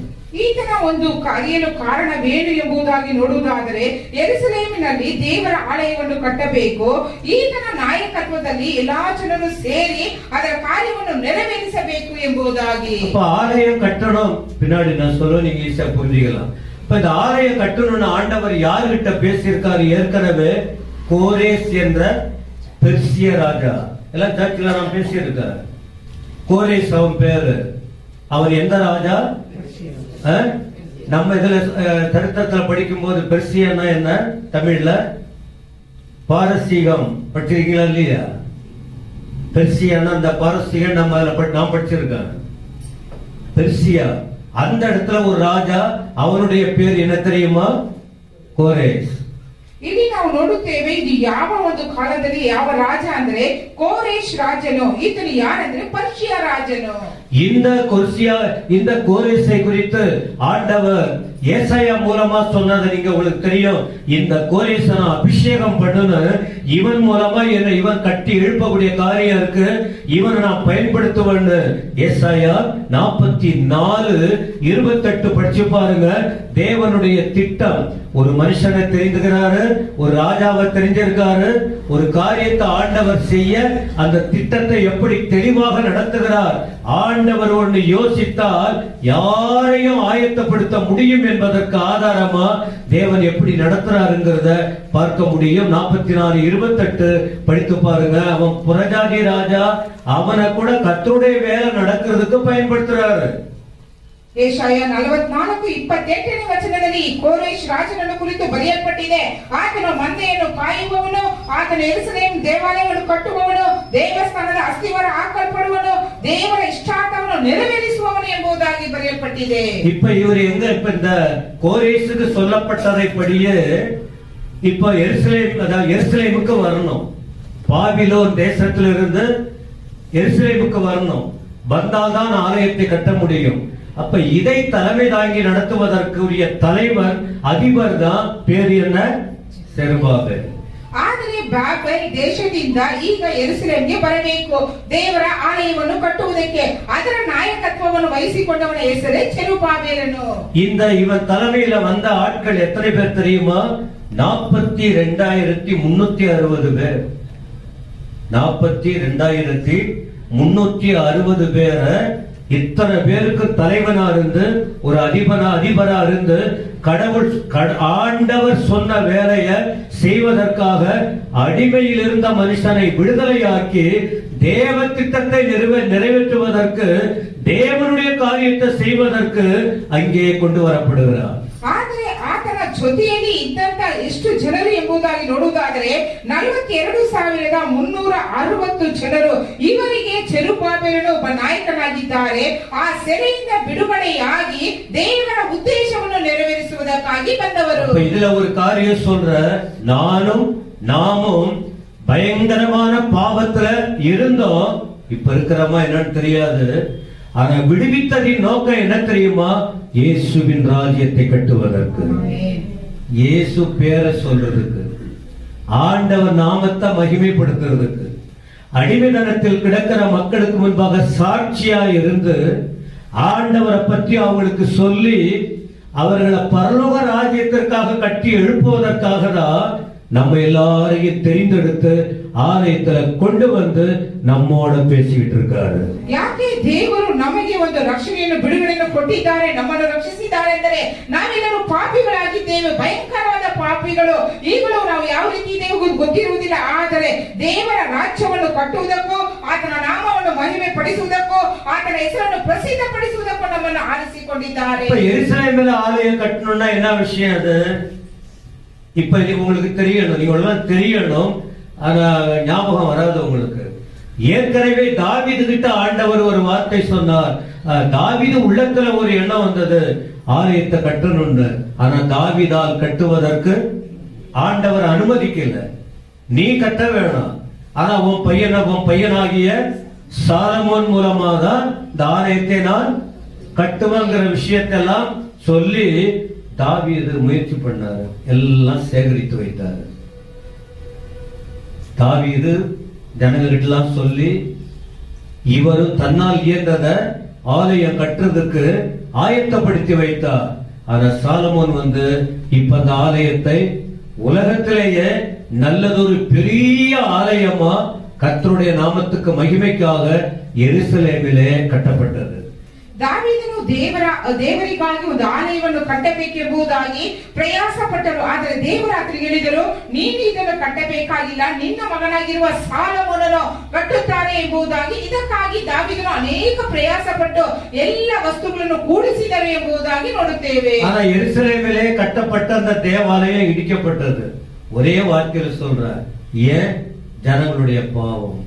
ಈತನ ಒಂದು ಕಾರ್ಯನು ಕಾರಣವೇನು ಎಂಬುದಾಗಿ ನೋಡುವುದಾದರೆ ಯೆರೂಸಲೇಮಿನಲ್ಲಿ ದೇವರ ಆಲಯವನ್ನು ಕಟ್ಟಬೇಕು. ಈತನ ನಾಯಕತ್ವದಲ್ಲಿ ಎಲ್ಲಾ ಜನರು ಸೇರಿ ಅದರ ಕಾರ್ಯವನ್ನು ನೆರವೇರಿಸಬೇಕು ಎಂಬುದಾಗಿ. ஆலயம் கட்டணும் பின்னாடி நான் சொல்ல நீங்க ஈஸியா புரிஞ்சுக்கலாம். இப்ப இந்த ஆலயம் கட்டணும்னு ஆண்டவர் யாருகிட்ட பேசியிருக்காரு? ஏற்கனவே கோரேஸ் என்ற பெர்சிய ராஜா, எல்லாம் சர்ச்சில் நான் பேசியிருக்காரு. கோரேஸ் அவன் பேரு. அவன் எந்த ராஜா? நம்ம இதுல சரித்திரத்துல படிக்கும் போது பெர்சியன்னா என்ன? தமிழ்ல பாரசீகம் படிச்சிருக்கீங்களா இல்லையா? பெர்சியானா அந்த பாரசீகம் நாம் படிச்சிருக்கேன். பெர்சியா, அந்த இடத்துல ஒரு ராஜா, அவனுடைய பேர் என்ன தெரியுமா? கோரேஸ். ಇಲ್ಲಿ ನಾವು ನೋಡುತ್ತೇವೆ ಇದು ಯಾವ ಒಂದು ಕಾಲದಲ್ಲಿ ಯಾವ ರಾಜ ಅಂದ್ರೆ ಕೋರೇಶ್ ರಾಜನು. ಈತನು ಯಾರಂದ್ರೆ ಪರ್ಷಿಯ ರಾಜನು. இந்த கோரேசை குறித்து ஆண்டவர் ஏசாயா மூலமா சொன்னது நீங்க உங்களுக்கு தெரியும். இந்த கோரேசனை அபிஷேகம் பண்ணு, இவன் மூலமா என்ன இவன் கட்டி எழுப்பக்கூடிய காரியம் இருக்கு, இவனை நான் பயன்படுத்துவேன்னு ஏசாயா 44:28 படிச்சு பாருங்க. தேவனுடைய திட்டம், ஒரு மனுஷனை தெரிந்துகிறாரு, ஒரு ராஜாவை தெரிஞ்சிருக்காரு, ஒரு காரியத்தை ஆண்டவர் செய்ய அந்த திட்டத்தை எப்படி தெளிவாக நடத்துகிறார். ஆண்டவர் ஒன்று யோசித்தால் யாரையும் ஆயத்தப்படுத்த முடியும் என்பதற்கு ஆதாரமா தேவன் எப்படி நடத்துறாருங்கிறத பார்க்க முடியும். 44:28 படித்து பாருங்க. அவன் புறஜாதி ராஜா, அவனை கூட கர்த்தருடைய வேலை நடக்கிறதுக்கு பயன்படுத்துறாரு. ಯೆಶಾಯ 44:28 ವಚನದಲ್ಲಿ ಕೋರೇಶ್ ರಾಜನನ್ನು ಕುರಿತು ಬರೆಯಲ್ಪಟ್ಟಿದೆ. ಆತನು ಮಂದೆಯನ್ನು ಕಾಯುವವನು, ಆತನು ಯೆರೂಸಲೇಮ್ ದೇವಾಲಯವನ್ನು ಕಟ್ಟುವವನು, ದೇವಸ್ಥಾನದ ಅಸ್ತಿವಾರ ಹಾಕಲ್ಪಡುವನು, ದೇವರ ಇಷ್ಟಾರ್ಥವನ್ನು ನೆರವೇರಿಸುವವನು ಎಂಬುದಾಗಿ ಬರೆಯಲ್ಪಟ್ಟಿದೆ. இப்ப இவர் எங்க இந்த கோரேசுக்கு சொல்லப்பட்டதை படியே இப்ப எருசலேமுக்கு வரணும். பாபிலோன் தேசத்திலிருந்து எருசலேமுக்கு வரணும். வந்தால்தான் ஆலயத்தை கட்ட முடியும். அப்ப இதை தலைமை தாங்கி நடத்துவதற்குரிய தலைவர், அதிபர் தான். பேர் என்ன? செருபாபೆಲ್. ಆದರೆ ಬಾಬೆಲ್ ದೇಶದಿಂದ ಈಗ ಯೆರೂಸಲೇಮಿಗೆ ಬರಬೇಕು, ದೇವರ ಆಲಯವನ್ನು ಕಟ್ಟುವುದಕ್ಕೆ. ಅದರ ನಾಯಕತ್ವವನ್ನು ವಹಿಸಿಕೊಂಡವನ ಹೆಸರೇ ಚೆರುಬಾಬೆಲನು. இவன் தலைமையில வந்த ஆட்கள் எத்தனை பேர் தெரியுமா? 42,360 பேர். 42,360 பேரை இத்தனை பேருக்கு தலைவனா இருந்து, ஒரு அதிபரா இருந்து, ஆண்டவர் சொன்ன வேலையை செய்வதற்காக அடிமையில் இருந்த மனுஷனை விடுதலையாக்கி தேவ திட்டத்தை நிறைவேற்றுவதற்கு, தேவனுடைய காரியத்தை செய்வதற்கு அங்கே கொண்டு வரப்படுகிறார். ಆದರೆ ಆತನ ಜೊತೆಯಲ್ಲಿ ಇದ್ದಂತ ಎಷ್ಟು ಜನರು ಎಂಬುದಾಗಿ ನೋಡುವುದಾದರೆ 42,360 ಜನರು. ಇವರಿಗೆ ಚೆರುಬಾಬೆಲನು ಒಬ್ಬ ನಾಯಕನಾಗಿದ್ದಾರೆ. ಆ ಸೆರೆಯಿಂದ ಬಿಡುಗಡೆಯಾಗಿ ದೇವರ ಉದ್ದೇಶವನ್ನು ನೆರವೇರಿಸುವುದಕ್ಕಾಗಿ ಬಂದವರು. இதுல ஒரு காரியம் சொல்ற, நாமும் பயங்கரமான பாவத்துல இருந்தோம். இப்ப இருக்கிறோமா என்னன்னு தெரியாது. ஆனா விடுவித்ததின் நோக்கம் என்ன தெரியுமா? இயேசுவின் ராஜ்யத்தை கட்டுவதற்கு, இயேசு பேரை சொல்றதுக்கு, ஆண்டவர் நாமத்தை மகிமைப்படுத்துறதுக்கு, அடிமைத்தனத்தில் கிடக்கிற மக்களுக்கு முன்பாக சாட்சியா இருந்து ஆண்டவரை பற்றி அவங்களுக்கு சொல்லி அவர்களை பரலோக ராஜ்யத்திற்காக கட்டி எழுப்புவதற்காக தான் நம்ம எல்லாரையும் தெரிந்தெடுத்து ஆலயத்துல கொண்டு வந்து நம்மோட பேசிக்கிட்டு இருக்காரு. ಯಾಕೆ ದೇವರು ನಮಗೆ ಒಂದು ರಕ್ಷಣೆಯನ್ನು ಬಿಡುಗಡೆಯನ್ನು ಕೊಟ್ಟಿದ್ದಾರೆ, ನಮ್ಮನ್ನು ರಕ್ಷಿಸಿದ್ದಾರೆ ಅಂದರೆ ನಾವೆಲ್ಲರೂ ಪಾಪಿಗಳಾಗಿದ್ದೇವೆ, ಭಯಂಕರವಾದ ಪಾಪಿಗಳು. ಈಗಲೂ ನಾವು ಯಾವ ರೀತಿ ಇದ್ದೇವೆ ಗೊತ್ತಿರುವುದಿಲ್ಲ. ಆದರೆ ದೇವರ ರಾಜ್ಯವನ್ನು ಕಟ್ಟುವುದಕ್ಕೂ, ಆತನ ನಾಮವನ್ನು ಮಹಿಮೆ ಪಡಿಸುವುದಕ್ಕೂ, ಆತನ ಹೆಸರನ್ನು ಪ್ರಸಿದ್ಧ ಪಡಿಸುವುದಕ್ಕೂ ನಮ್ಮನ್ನು ಆರಿಸಿಕೊಂಡಿದ್ದಾರೆ. எருசலேமில் ஆலயம் கட்டணும்னா என்ன விஷயம் அது? இப்ப இது உங்களுக்கு தெரியணும், நீங்க தெரியணும். ஆனா ஞாபகம் வராது உங்களுக்கு. ஏற்கனவே தாவீது கிட்ட ஆண்டவர் ஒரு வார்த்தை சொன்னார். தாவீது உள்ளத்துல ஒரு எண்ணம் வந்தது, ஆலயத்தை கட்டணும்னு. ஆனா தாவீதால் கட்டுவதற்கு ஆண்டவர் அனுமதிக்கல. நீ கட்ட வேணாம், ஆனா உன் பையனாகிய சாலமோன் மூலமா தான் இந்த ஆலயத்தை நான் கட்டுவேங்கிற விஷயத்தெல்லாம் சொல்லி தாவீது முயற்சி பண்ணாரு. எல்லாம் சேகரித்து வைத்தாரு. தாவீது ஜனங்கள்கிட்ட சொல்லி இவரும் தன்னால் இயன்றத ஆலயம் கட்டுறதுக்கு ஆயத்தப்படுத்தி வைத்தார். ஆனா சாலமோன் இப்ப அந்த ஆலயத்தை உலகத்திலேயே நல்லதொரு பெரிய ஆலயமா கர்த்தருடைய நாமத்துக்கு மகிமைக்காக எருசலேமிலே கட்டப்பட்டது. ದಾವೀದನು ದೇವರಿಗಾಗಿ ಒಂದು ಆಲಯವನ್ನು ಕಟ್ಟಬೇಕೆಂಬುದಾಗಿ ಪ್ರಯಾಸ ಪಟ್ಟರು. ಆದರೆ ದೇವರು ಆತನಿಗೆ ಹೇಳಿದರು, ನೀನು ಇದನ್ನು ಕಟ್ಟಬೇಕಾಗಿಲ್ಲ, ನಿನ್ನ ಮಗನಾಗಿರುವ ಸಾಲಮೋನನು ಕಟ್ಟುತ್ತಾರೆ ಎಂಬುದಾಗಿ. ಇದಕ್ಕಾಗಿ ದಾವೀದನು ಅನೇಕ ಪ್ರಯಾಸ ಪಟ್ಟು ಎಲ್ಲ ವಸ್ತುಗಳನ್ನು ಕೂಡಿಸಿದರು ಎಂಬುದಾಗಿ ನೋಡುತ್ತೇವೆ. ஆனா எருசலேமிலே கட்டப்பட்ட அந்த தேவாலயம் இடிக்கப்பட்டது. ஒரே வார்த்தையில் சொல்ற, ஏன்? ஜனங்களுடைய பாவம்.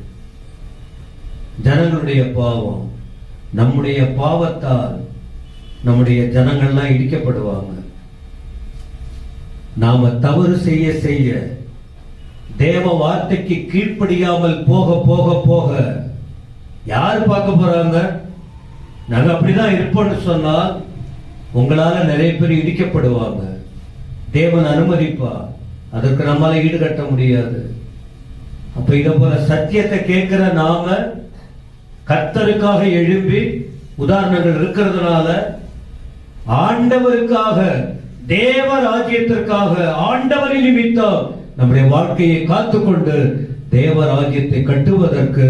நம்முடைய பாவத்தால் நம்முடைய ஜனங்கள்லாம் இடிக்கப்படுவாங்க. நாம தவறு செய்ய தேவ வார்த்தைக்கு கீழ்ப்படியாமல் போக யார் பார்க்க போறாங்க? நாங்க அப்படிதான் இருப்போம்னு சொன்னால் உங்களால நிறைய பேர் இடிக்கப்படுவாங்க. தேவன் அனுமதிப்பா, அதற்கு நம்மால ஈடுகட்ட முடியாது. அப்ப இத போல சத்தியத்தை கேட்கிற நாம கர்த்தருக்காக எழும்பி, உதாரணங்கள் இருக்கிறதுனால ஆண்டவருக்காக, தேவ ராஜ்யத்திற்காக, ஆண்டவரின் நிமித்தம் நம்முடைய வாழ்க்கையை காத்துக்கொண்டு தேவ ராஜ்யத்தை கட்டுவதற்கு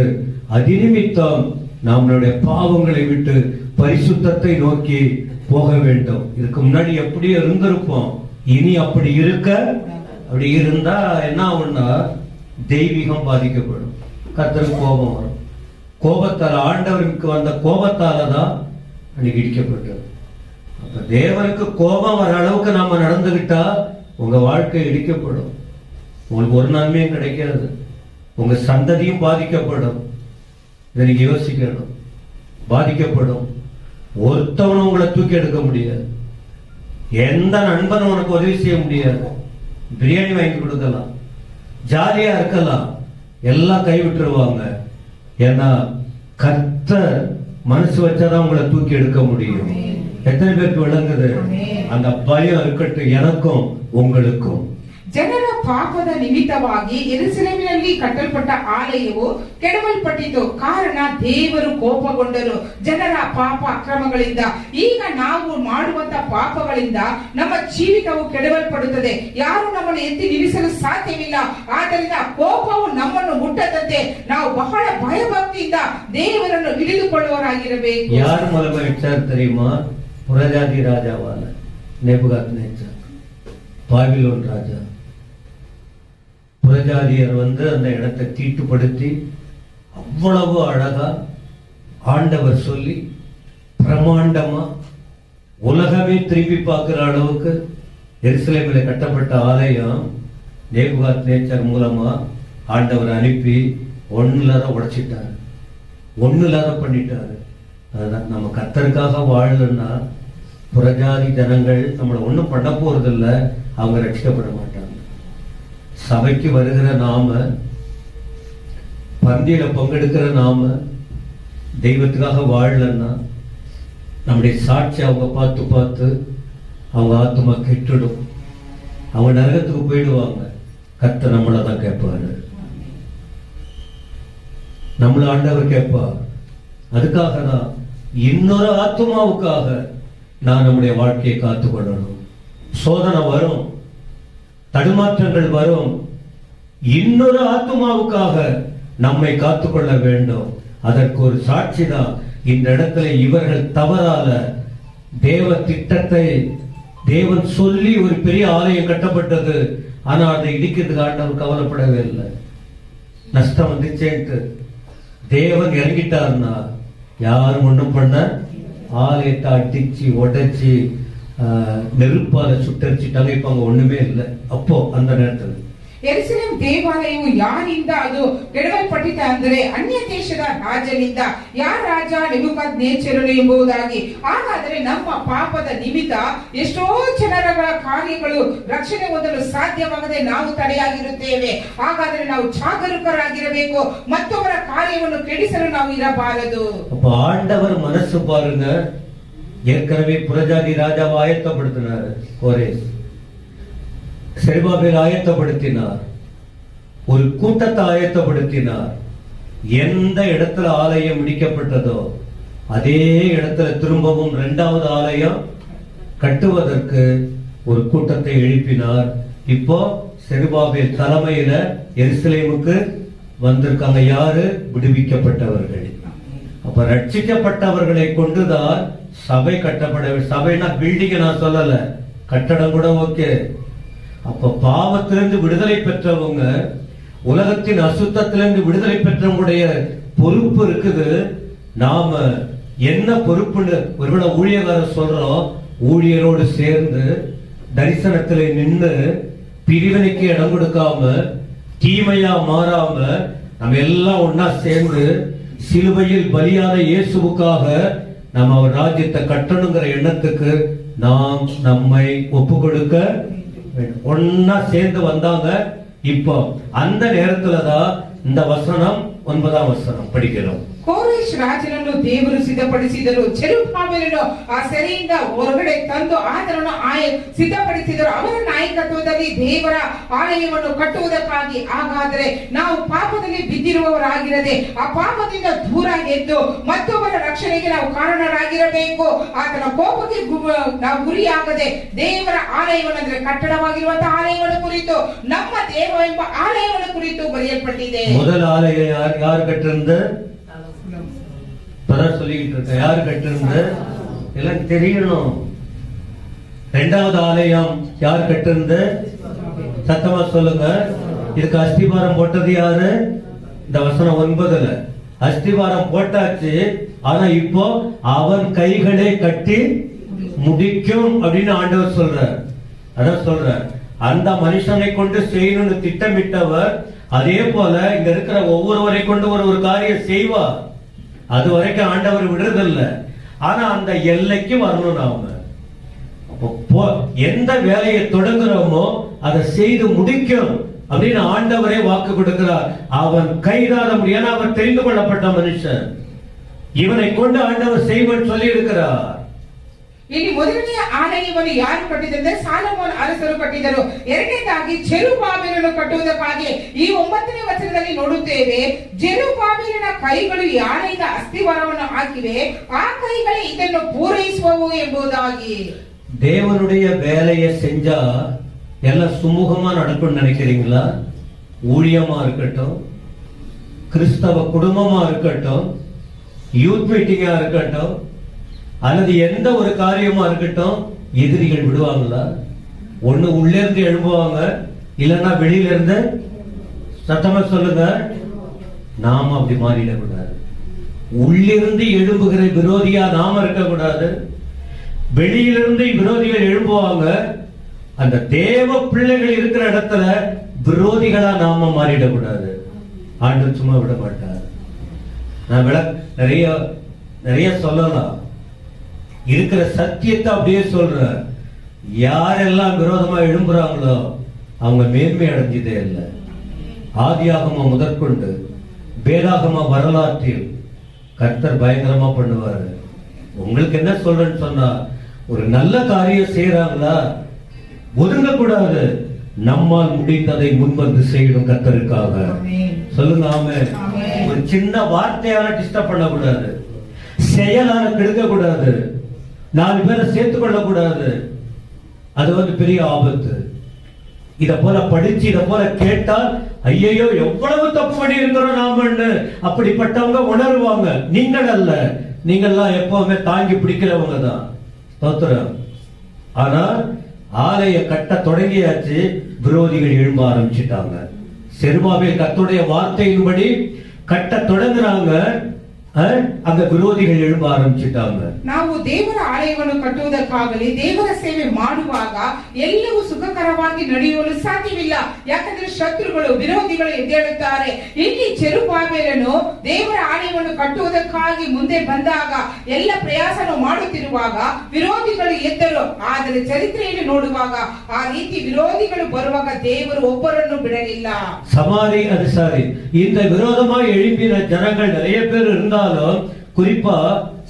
அதிநிமித்தம் நம்மளுடைய பாவங்களை விட்டு பரிசுத்தத்தை நோக்கி போக வேண்டும். இதுக்கு முன்னாடி எப்படி இருந்திருப்போம், இனி அப்படி அப்படி இருந்தா என்ன ஆகும்னா தெய்வீகம் பாதிக்கப்படும். கர்த்தருக்கு கோபம் வரும். கோபத்தால், ஆண்டவருக்கு வந்த கோபத்தால தான் அன்னைக்கு இடிக்கப்பட்டது. அப்ப தேவனுக்கு கோபம் வர அளவுக்கு நாம நடந்துகிட்டா உங்க வாழ்க்கை இடிக்கப்படும். உங்களுக்கு ஒரு நன்மையும் கிடைக்காது, உங்க சந்ததியும் பாதிக்கப்படும். இதை நீங்க யோசிக்கணும். பாதிக்கப்படும். ஒருத்தவனும் உங்களை தூக்கி எடுக்க முடியாது. எந்த நண்பனும் உனக்கு உதவி செய்ய முடியாது. பிரியாணி வாங்கி கொடுக்கலாம், ஜாலியா இருக்கலாம், எல்லாம் கைவிட்டுருவாங்க. ஏன்னா கர்த்தர் மனசு வச்சாதான் உங்களை தூக்கி எடுக்க முடியும். எத்தனை பேருக்கு விளங்குது? அந்த பயம் இருக்கட்டும் எனக்கும் உங்களுக்கும். ಜನರ ಪಾಪದ ನಿಮಿತ್ತವಾಗಿ ಯೆರೂಸಲೇಮಿನಲ್ಲಿ ಕಟ್ಟಲ್ಪಟ್ಟ ಆಲಯವು ಕೆಡವಲ್ಪಟ್ಟಿತು. ಕಾರಣ ದೇವರು ಕೋಪಗೊಂಡರು ಜನರ ಪಾಪ ಅಕ್ರಮಗಳಿಂದ. ಈಗ ನಾವು ಮಾಡುವಂತ ಪಾಪಗಳಿಂದ ನಮ್ಮ ಜೀವಿತವು ಕೆಡವಲ್ಪಡುತ್ತದೆ. ಯಾರು ನಮ್ಮನ್ನು ಎತ್ತಿ ನಿಲ್ಲಿಸಲು ಸಾಧ್ಯವಿಲ್ಲ. ಆದ್ದರಿಂದ ಕೋಪವು ನಮ್ಮನ್ನು ಮುಟ್ಟದಂತೆ ನಾವು ಬಹಳ ಭಯಭಕ್ತಿಯಿಂದ ದೇವರನ್ನು ಹಿಡಿದುಕೊಳ್ಳುವವರಾಗಿರಬೇಕು. ಯಾರು ಮೂಲಕ ವಿಚಾರ தெரியுமா? புறஜாதி ராஜாவான நேபுகாத்நேச்சர், பாபிலோன் ராஜா. புறஜாதியர் அந்த இடத்தை தீட்டுப்படுத்தி அவ்வளவு அழகா ஆண்டவர் சொல்லி பிரமாண்டமா உலகமே திரும்பி பார்க்கிற அளவுக்கு எருசலேமில் கட்டப்பட்ட ஆலயம் நேபுகாத்நேச்சர் மூலமா ஆண்டவர் அனுப்பி ஒன்னுலார உடைச்சிட்டாரு, ஒன்னுலார பண்ணிட்டாரு. அதுதான் நம்ம கர்த்தருக்காக வாழலன்னா புறஜாதி ஜனங்கள் நம்மளை ஒன்றும் பண்ண போறது இல்லை, அவங்க ரட்சிக்கப்பட மாட்டாங்க. சபைக்கு வருகிற நாம, பந்தியில பங்கெடுக்கிற நாம தெய்வத்துக்காக வாழலன்னா நம்முடைய சாட்சி அவங்க பார்த்து பார்த்து அவங்க ஆத்மா கெட்டுடும், அவங்க நரகத்துக்கு போயிடுவாங்க. கர்த்தர் நம்மளை தான் கேட்பாரு, நம்மள ஆண்டவர் கேட்பார். அதுக்காக தான் இன்னொரு ஆத்மாவுக்காக நான் நம்முடைய வாழ்க்கையை காத்துக்கொள்ளணும். சோதனை வரும், தடுமாற்றங்கள் வரும். இன்னொரு ஆத்மாவுக்காக நம்மை காத்துக்கொள்ள வேண்டும். அதற்கு ஒரு சாட்சி தான் இந்த இடத்துல இவர்கள் தவறால தேவ திட்டத்தை, தேவன் சொல்லி ஒரு பெரிய ஆலயம் கட்டப்பட்டது. ஆனா அதை இடிக்கிறதுக்கு ஆண்டவர் கவலைப்படவே இல்லை. நஷ்டம் வந்துச்சேன்ட்டு தேவன் இறங்கிட்டார்னா யாரும் ஒண்ணும் பண்ண, ஆலயத்தை அடிச்சு உடைச்சு நெருப்பால சுட்டரிச்சுட்டாங்க. இப்ப அங்க ஒண்ணுமே இல்லை. அப்போ அந்த நேரத்தில் ಯೆರೂಸಲೇಮ್ ದೇವಾಲಯವು ಯಾರಿಂದ ಅದು ಕೆಡವಲ್ಪಟ್ಟಿತ ಅಂದರೆ ಅನ್ಯ ದೇಶದ ರಾಜನಿಂದ. ಯಾರ ರಾಜ? ನೆಬೂಕದ್ನೆಚ್ಚರನು ಎಂಬುದಾಗಿ. ಹಾಗಾದರೆ ನಮ್ಮ ಪಾಪದ ನಿಮಿತ್ತ ಎಷ್ಟೋ ಜನರ ಕಾರ್ಯಗಳು ರಕ್ಷಣೆ ಹೊಂದಲು ಸಾಧ್ಯವಾಗದೆ ನಾವು ತಡೆಯಾಗಿರುತ್ತೇವೆ. ಹಾಗಾದರೆ ನಾವು ಜಾಗರೂಕರಾಗಿರಬೇಕು. ಮತ್ತೊಬ್ಬರ ಕಾರ್ಯವನ್ನು ಕೆಡಿಸಲು ನಾವು ಇರಬಾರದು. அப்ப ஆண்டவர் மனசு பாருங்க. ஏற்கனவே புறஜாதி ராஜாவை ஆயத்தப்படுத்தினார் கோரேஸ். செருபாபேல் ஆயத்தப்படுத்தினார், ஒரு கூட்டத்தை ஆயத்தப்படுத்தினார். எந்த இடத்துல ஆலயம் இடிக்கப்பட்டதோ அதே இடத்துல திரும்பவும் இரண்டாவது ஆலயம் கட்டுவதற்கு ஒரு கூட்டத்தை எழுப்பினார். இப்போ செருபாபேல் தலைமையில எருசலேமுக்கு வந்திருக்காங்க. யாரு? விடுவிக்கப்பட்டவர்கள். அப்ப ரட்சிக்கப்பட்டவர்களை கொண்டுதான் சபை கட்டப்பட. சபைனா பில்டிங் நான் சொல்லல, கட்டடம் கூட ஓகே. அப்ப பாவத்திலிருந்து விடுதலை பெற்றவங்க, உலகத்தின் அசுத்தத்திலிருந்து விடுதலை பெற்றவங்களுடைய பொறுப்பு இருக்குது. நாம என்ன பொறுப்புன்னு ஒருவேளை ஊழியக்காரர் சொல்றோம், ஊழியரோடு சேர்ந்து தரிசனத்திலே நின்று பிரிவினைக்கு இடம் கொடுக்காம, தீமையா மாறாம நம்ம எல்லாம் ஒன்னா சேர்ந்து சிலுவையில் பலியான இயேசுவுக்காக நம்ம அவர் ராஜ்யத்தை கட்டணுங்கிற எண்ணத்துக்கு நாம் நம்மை ஒப்பு கொடுக்க. ஒன்னா சேர்ந்து வந்தாங்க. இப்போ அந்த நேரத்துலதான் இந்த வசனம் 9ஆம் வசனம் படிக்கிறோம். ಕೋರೇಶ್ ರಾಜನನ್ನು ದೇವರು ಸಿದ್ಧಪಡಿಸಿದರು. ಚೆರುಬ್ಬಾಬೆಲನು ಆ ಸೆರೆಯಿಂದ ಹೊರಗಡೆ ತಂದು ಆತನನ್ನು ಸಿದ್ಧಪಡಿಸಿದರು. ಅವರ ನಾಯಕತ್ವದಲ್ಲಿ ದೇವರ ಆಲಯವನ್ನು ಕಟ್ಟುವುದಕ್ಕಾಗಿ. ಹಾಗಾದರೆ ನಾವು ಪಾಪದಲ್ಲಿ ಬಿದ್ದಿರುವವರಾಗಿರದೆ ಆ ಪಾಪದಿಂದ ದೂರ ಎದ್ದು ಮತ್ತೊಬ್ಬರ ರಕ್ಷಣೆಗೆ ನಾವು ಕಾರಣರಾಗಿರಬೇಕು. ಆತನ ಕೋಪಕ್ಕೆ ನಾವು ಗುರಿಯಾಗದೆ ದೇವರ ಆಲಯವನ್ನು, ಅಂದ್ರೆ ಕಟ್ಟಡವಾಗಿರುವಂತಹ ಆಲಯವನ್ನು ಕುರಿತು, ನಮ್ಮ ದೇವ ಎಂಬ ಆಲಯವನ್ನು ಕುರಿತು ಬರೆಯಲ್ಪಟ್ಟಿದೆ. ಮೊದಲ ಆಲಯ ಯಾರು ಕಟ್ಟಿருந்த சொல்லிக்கிட்டு இருக்க, யாரு கட்டிருந்த எல்லாம் தெரியணும். இரண்டாவது ஆலயம் யார் கட்டிருந்த? சத்தமா சொல்லுங்க. இதுக்கு அஸ்திபாரம் போட்டது யாரு? இந்த வசனம் 9ல அஸ்திபாரம் போட்டாச்சு. ஆனா இப்போ அவன் கைகளே கட்டி முடிக்கும் அப்படின்னு ஆண்டவர் சொல்றார். அதான் சொல்றார், அந்த மனுஷனை கொண்டு செய்யணும்னு திட்டமிட்டவர் அதே போல இங்க இருக்கிற ஒவ்வொருவரை கொண்டு ஒரு காரியம் செய்வார். அது வரைக்கும் ஆண்டவர் விடுறதில்ல. ஆனா அந்த எல்லைக்கு வரணும். நாம எந்த வேலையை தொடங்குறோமோ அதை செய்து முடிக்கும் அப்படின்னு ஆண்டவரே வாக்கு கொடுக்கிறார். அவன் கைதாட முடியாது. அவன் தெரிந்து கொள்ளப்பட்ட மனுஷன். இவனை கொண்டு ஆண்டவர் செய்வன் சொல்லி இருக்கிறார். ಇಲ್ಲಿ ಮೊದಲನೆಯ ಆಲಯವನ್ನು ಯಾರು ಕಟ್ಟಿದಂದ್ರೆ ಸಾಲಮೋನ್ ಅರಸರು ಕಟ್ಟಿದರು. ಎರಡನೇದಾಗಿ ಜೆರುಬ್ಬಾಬೆಲನು ಕಟ್ಟುವುದಕ್ಕಾಗಿ ಈ 9ನೇ ವಚನದಲ್ಲಿ ನೋಡುತ್ತೇವೆ. ಜೆರುಬ್ಬಾಬೆಲನ ಕೈಗಳು ಈ ಆಲಯದ ಅಸ್ತಿವಾರವನ್ನು ಹಾಕಿವೆ, ಆ ಕೈಗಳೇ ಇದನ್ನು ಪೂರೈಸುವವು ಎಂಬುದಾಗಿ. தேவனுடைய வேலையை செஞ்சா எல்லாம் சுமூகமா நடக்கும்னு நினைக்கிறீங்களா? ஊழியமா இருக்கட்டும், கிறிஸ்தவ குடும்பமா இருக்கட்டும், யூத் மீட்டிங்கா இருக்கட்டும், அல்லது எந்த ஒரு காரியமா இருக்கட்டும், எதிரிகள் விடுவாங்களா? ஒண்ணு உள்ளே இருந்து எழும்புவாங்க, இல்லைன்னா வெளியில இருந்து. சத்தமா சொல்லுங்க. நாம அப்படி மாறிடக்கூடாது. உள்ளிருந்து எழும்புகிற விரோதியா நாம இருக்கக்கூடாது. வெளியிலிருந்து விரோதிகள் எழும்புவாங்க. அந்த தேவ பிள்ளைகள் இருக்கிற இடத்துல விரோதிகளா நாம மாறிடக்கூடாது. ஆண்டவர் சும்மா விட மாட்டார். நான் நிறைய சொல்லலாம். இருக்கிற சத்தியத்தை அப்படியே சொல்ற. யாரெல்லாம் விரோதமா எழும்புறாங்களோ அவங்க மேன்மை அடைஞ்சதே இல்லை. ஆதியாகம முதற்கொண்டு வேதாகம வரலாற்றில் கர்த்தர் பயங்கரமா பண்ணுவாரு. உங்களுக்கு என்ன சொல்றேன்னு சொன்னா, ஒரு நல்ல காரியம் செய்யறாங்களா, ஒதுங்க கூடாது. நம்மால் முடிந்ததை முன்வந்து செய்யணும் கர்த்தருக்காக. சொல்லுங்க ஆமென். ஒரு சின்ன வார்த்தையால டிஸ்டர்ப் பண்ணக்கூடாது, செயலால கெடுக்க கூடாது, 4 பேரை சேர்த்து கொள்ள கூடாது. அது பெரிய ஆபத்து. இத போல படிச்சு இத போல கேட்டால் ஐயோ எவ்வளவு தப்பு பண்ணி இருக்கிறோம் நாமன்னு அப்படிப்பட்டவங்க உணர்வாங்க. நீங்கள் அல்ல, நீங்கள்லாம் எப்பவுமே தாங்கி பிடிக்கிறவங்க தான். ஸ்தோத்திரம். ஆனா ஆலய கட்ட தொடங்கியாச்சு, விரோதிகள் எழும்ப ஆரம்பிச்சுட்டாங்க. செருபாபேல் கர்த்தருடைய வார்த்தையின்படி கட்ட தொடங்குறாங்க, அங்க விரோதிகள் எழும்ப ಆರಂಭಿಸಿட்டாங்க. ನಾವು ದೇವರ ಆಲಯವನ್ನು ಕಟ್ಟುವುದಕ್ಕಾಗಲಿ ದೇವರ ಸೇವೆ ಮಾಡುವಾಗ ಎಲ್ಲವೂ ಸುಖಕರವಾಗಿ ನಡೆಯಲು ಸಾಧ್ಯವಿಲ್ಲ. ಯಾಕಂದ್ರೆ ಶತ್ರುಗಳು, ವಿರೋಧಿಗಳು ಎದ್ದೇಳುತ್ತಾರೆ. ಇಲ್ಲಿ ಚೆರುಬ್ಬಾಬೆಲನು ದೇವರ ಆಲಯವನ್ನು ಕಟ್ಟುವುದಕ್ಕಾಗಿ ಮುಂದೆ ಬಂದಾಗ ಎಲ್ಲ ಪ್ರಯಾಸವನ್ನು ಮಾಡುತ್ತಿರುವಾಗ ವಿರೋಧಿಗಳು ಎದ್ದರು. ಆದರೆ ಚರಿತ್ರೆಯಲ್ಲಿ ನೋಡುವಾಗ ಆ ರೀತಿ ವಿರೋಧಿಗಳು ಬರುವಾಗ ದೇವರು ಒಬ್ಬರನ್ನು ಬಿಡಲಿಲ್ಲ. சமாரி அது சாரி, இந்த விரோதமா எழுப்பின ஜனங்கள் நிறைய பேர் இருந்தாலும் குறிப்பா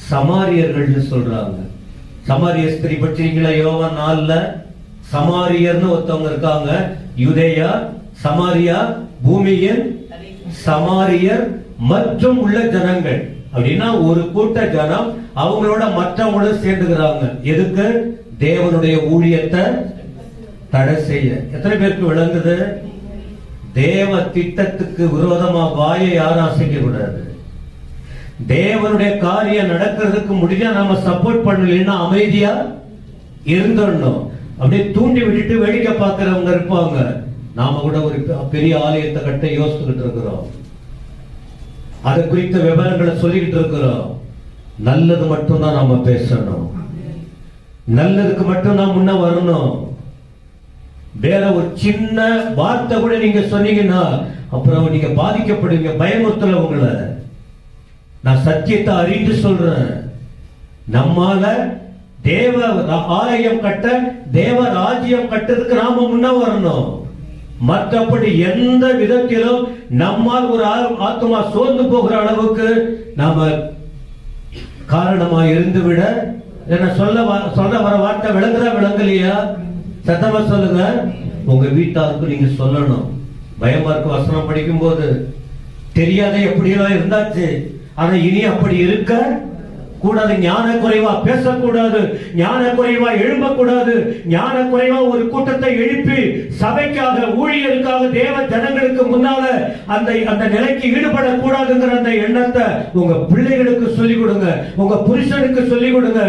சமாரியர்கள் சொல்றாங்க. சமாரிய ஸ்திரீ பற்றிங்களா? யோவான் 4ல சமாரியர்னு ஒருத்தவங்க இருக்காங்க. யூதேயா, சமாரியா, பூமியின் சமாரியர் மற்றும் உள்ள ஜனங்கள் அப்படின்னா ஒரு கூட்ட ஜனம் அவங்களோட மற்றவங்களும் சேர்ந்துக்கிறாங்க. எதுக்கு? தேவனுடைய ஊழியத்தை தடை செய்ய. எத்தனை பேருக்கு விளங்குது? தேவ திட்டத்துக்கு விரோதமா வாயை யாரும் அசைக்க கூடாது. தேவனுடைய காரியம் நடக்கிறதுக்கு முடிஞ்சா நாம சப்போர்ட் பண்ணலன்னா அமைதியா இருந்துடணும். அப்படியே தூண்டி விட்டுட்டு வேடிக்கை பார்க்கிறவங்க இருப்பாங்க. நாம கூட ஒரு பெரிய ஆலயத்தை கட்ட யோசிச்சுட்டு இருக்கிறோம். அது குறித்த விவரங்களை சொல்லிக்கிட்டு இருக்கிறோம். நல்லது மட்டும்தான் நாம பேசணும், நல்லதுக்கு மட்டும் தான் முன்ன வரணும். வேற ஒரு சின்ன வார்த்தை கூட நீங்க சொன்னீங்கன்னா அப்புறம் நீங்க பாதிக்கப்படுவீங்க. பயமுறுத்தல உங்களை. நான் சத்தியத்தை அறிந்து சொல்றேன். நம்மால தேவ ஆலயம் கட்ட, தேவ ராஜ்யம் கட்டதுக்கு நாம முன்ன வரணும். மற்றபடி எந்த விதத்திலும் நம்மால் ஒரு ஆத்மா சோர்ந்து போகிற அளவுக்கு நாம காரணமா இருந்துவிட, என்ன சொல்ல வர வார்த்தை விளங்குறா விளங்கலையா? சத்தமா சொல்லுங்க. உங்க வீட்டாருக்கு நீங்க சொல்லணும். பயமா இருக்கு வசனம் படிக்கும் போது, தெரியாத எப்படியெல்லாம் இருந்தாச்சு, ஆனா இனி அப்படி இருக்க கூடாது. ஞான குறைவா பேசக்கூடாது, ஞான குறைவா எழும்பக்கூடாது, ஞான குறைவா ஒரு கூட்டத்தை எழுப்பி சபைக்காக ஊழியருக்காக தேவ ஜனங்களுக்கு முன்னால அந்த நிலைக்கு ஈடுபடக்கூடாதுங்கிற அந்த எண்ணத்தை உங்க பிள்ளைகளுக்கு சொல்லிக் கொடுங்க, உங்க புருஷனுக்கு சொல்லிக் கொடுங்க,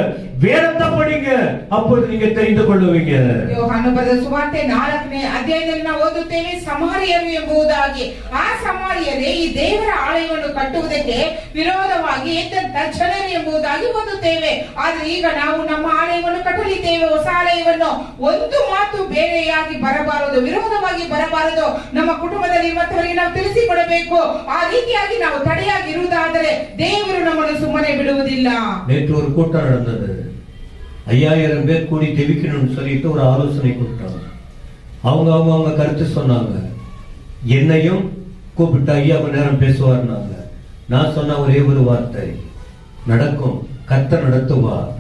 வேதத்தை படிங்க, அப்போது நீங்க தெரிந்து கொள்ளுவீங்க. ಯೋಹಾನ ಬರೆದ ಸುವಾರ್ತೆ 4ನೇ ಅಧ್ಯಾಯದಲ್ಲಿ ನಾವು ಓದುತ್ತೇವೆ, ಸಮಾರ್ಯರು ಎಂಬುದಾಗಿ. ಆ ಸಮಾರ್ಯರೇ ಈ ದೇವರ ಆಲಯವನ್ನು ಕಟ್ಟುವುದಕ್ಕೆ ವಿರೋಧವಾಗಿ ಎದ್ದಂತ ಜನರು ಎಂಬುದಾಗಿ ಓದುತ್ತೇವೆ. ಆದ್ರೆ ಈಗ ನಾವು ನಮ್ಮ ಆಲಯವನ್ನು ಕಟ್ಟಲಿದ್ದೇವೆ, ಹೊಸ ಆಲಯವನ್ನು. ಒಂದು ಮಾತು ಬೇರೆಯಾಗಿ ಬರಬಾರದು, ವಿರೋಧವಾಗಿ ಬರಬಾರದು. ನಮ್ಮ ಕುಟುಂಬದಲ್ಲಿ ಮತ್ತವರಿಗೆ ನಾವು ತಿಳಿಸಿಕೊಡಬೇಕು. ಆ ರೀತಿಯಾಗಿ ನಾವು ತಡೆಯಾಗಿ ಇರುವುದಾದರೆ ದೇವರು ನಮ್ಮನ್ನು ಸುಮ್ಮನೆ ಬಿಡುವುದಿಲ್ಲ. நேற்று ஒரு கூட்டம் நடந்தது. 5000 பேர் கூடி ஜெபிக்கணும்னு சொல்லிட்டு ஒரு ஆலோசனை கொடுத்தாங்க. அவங்க கருத்து சொன்னாங்க. என்னையும் கூப்பிட்டு ஐயா கொஞ்ச நேரம் பேசுவார்னாங்க. நான் சொன்ன ஒரே ஒரு வார்த்தை, நடக்கும், கர்த்தர் நடத்துவார்.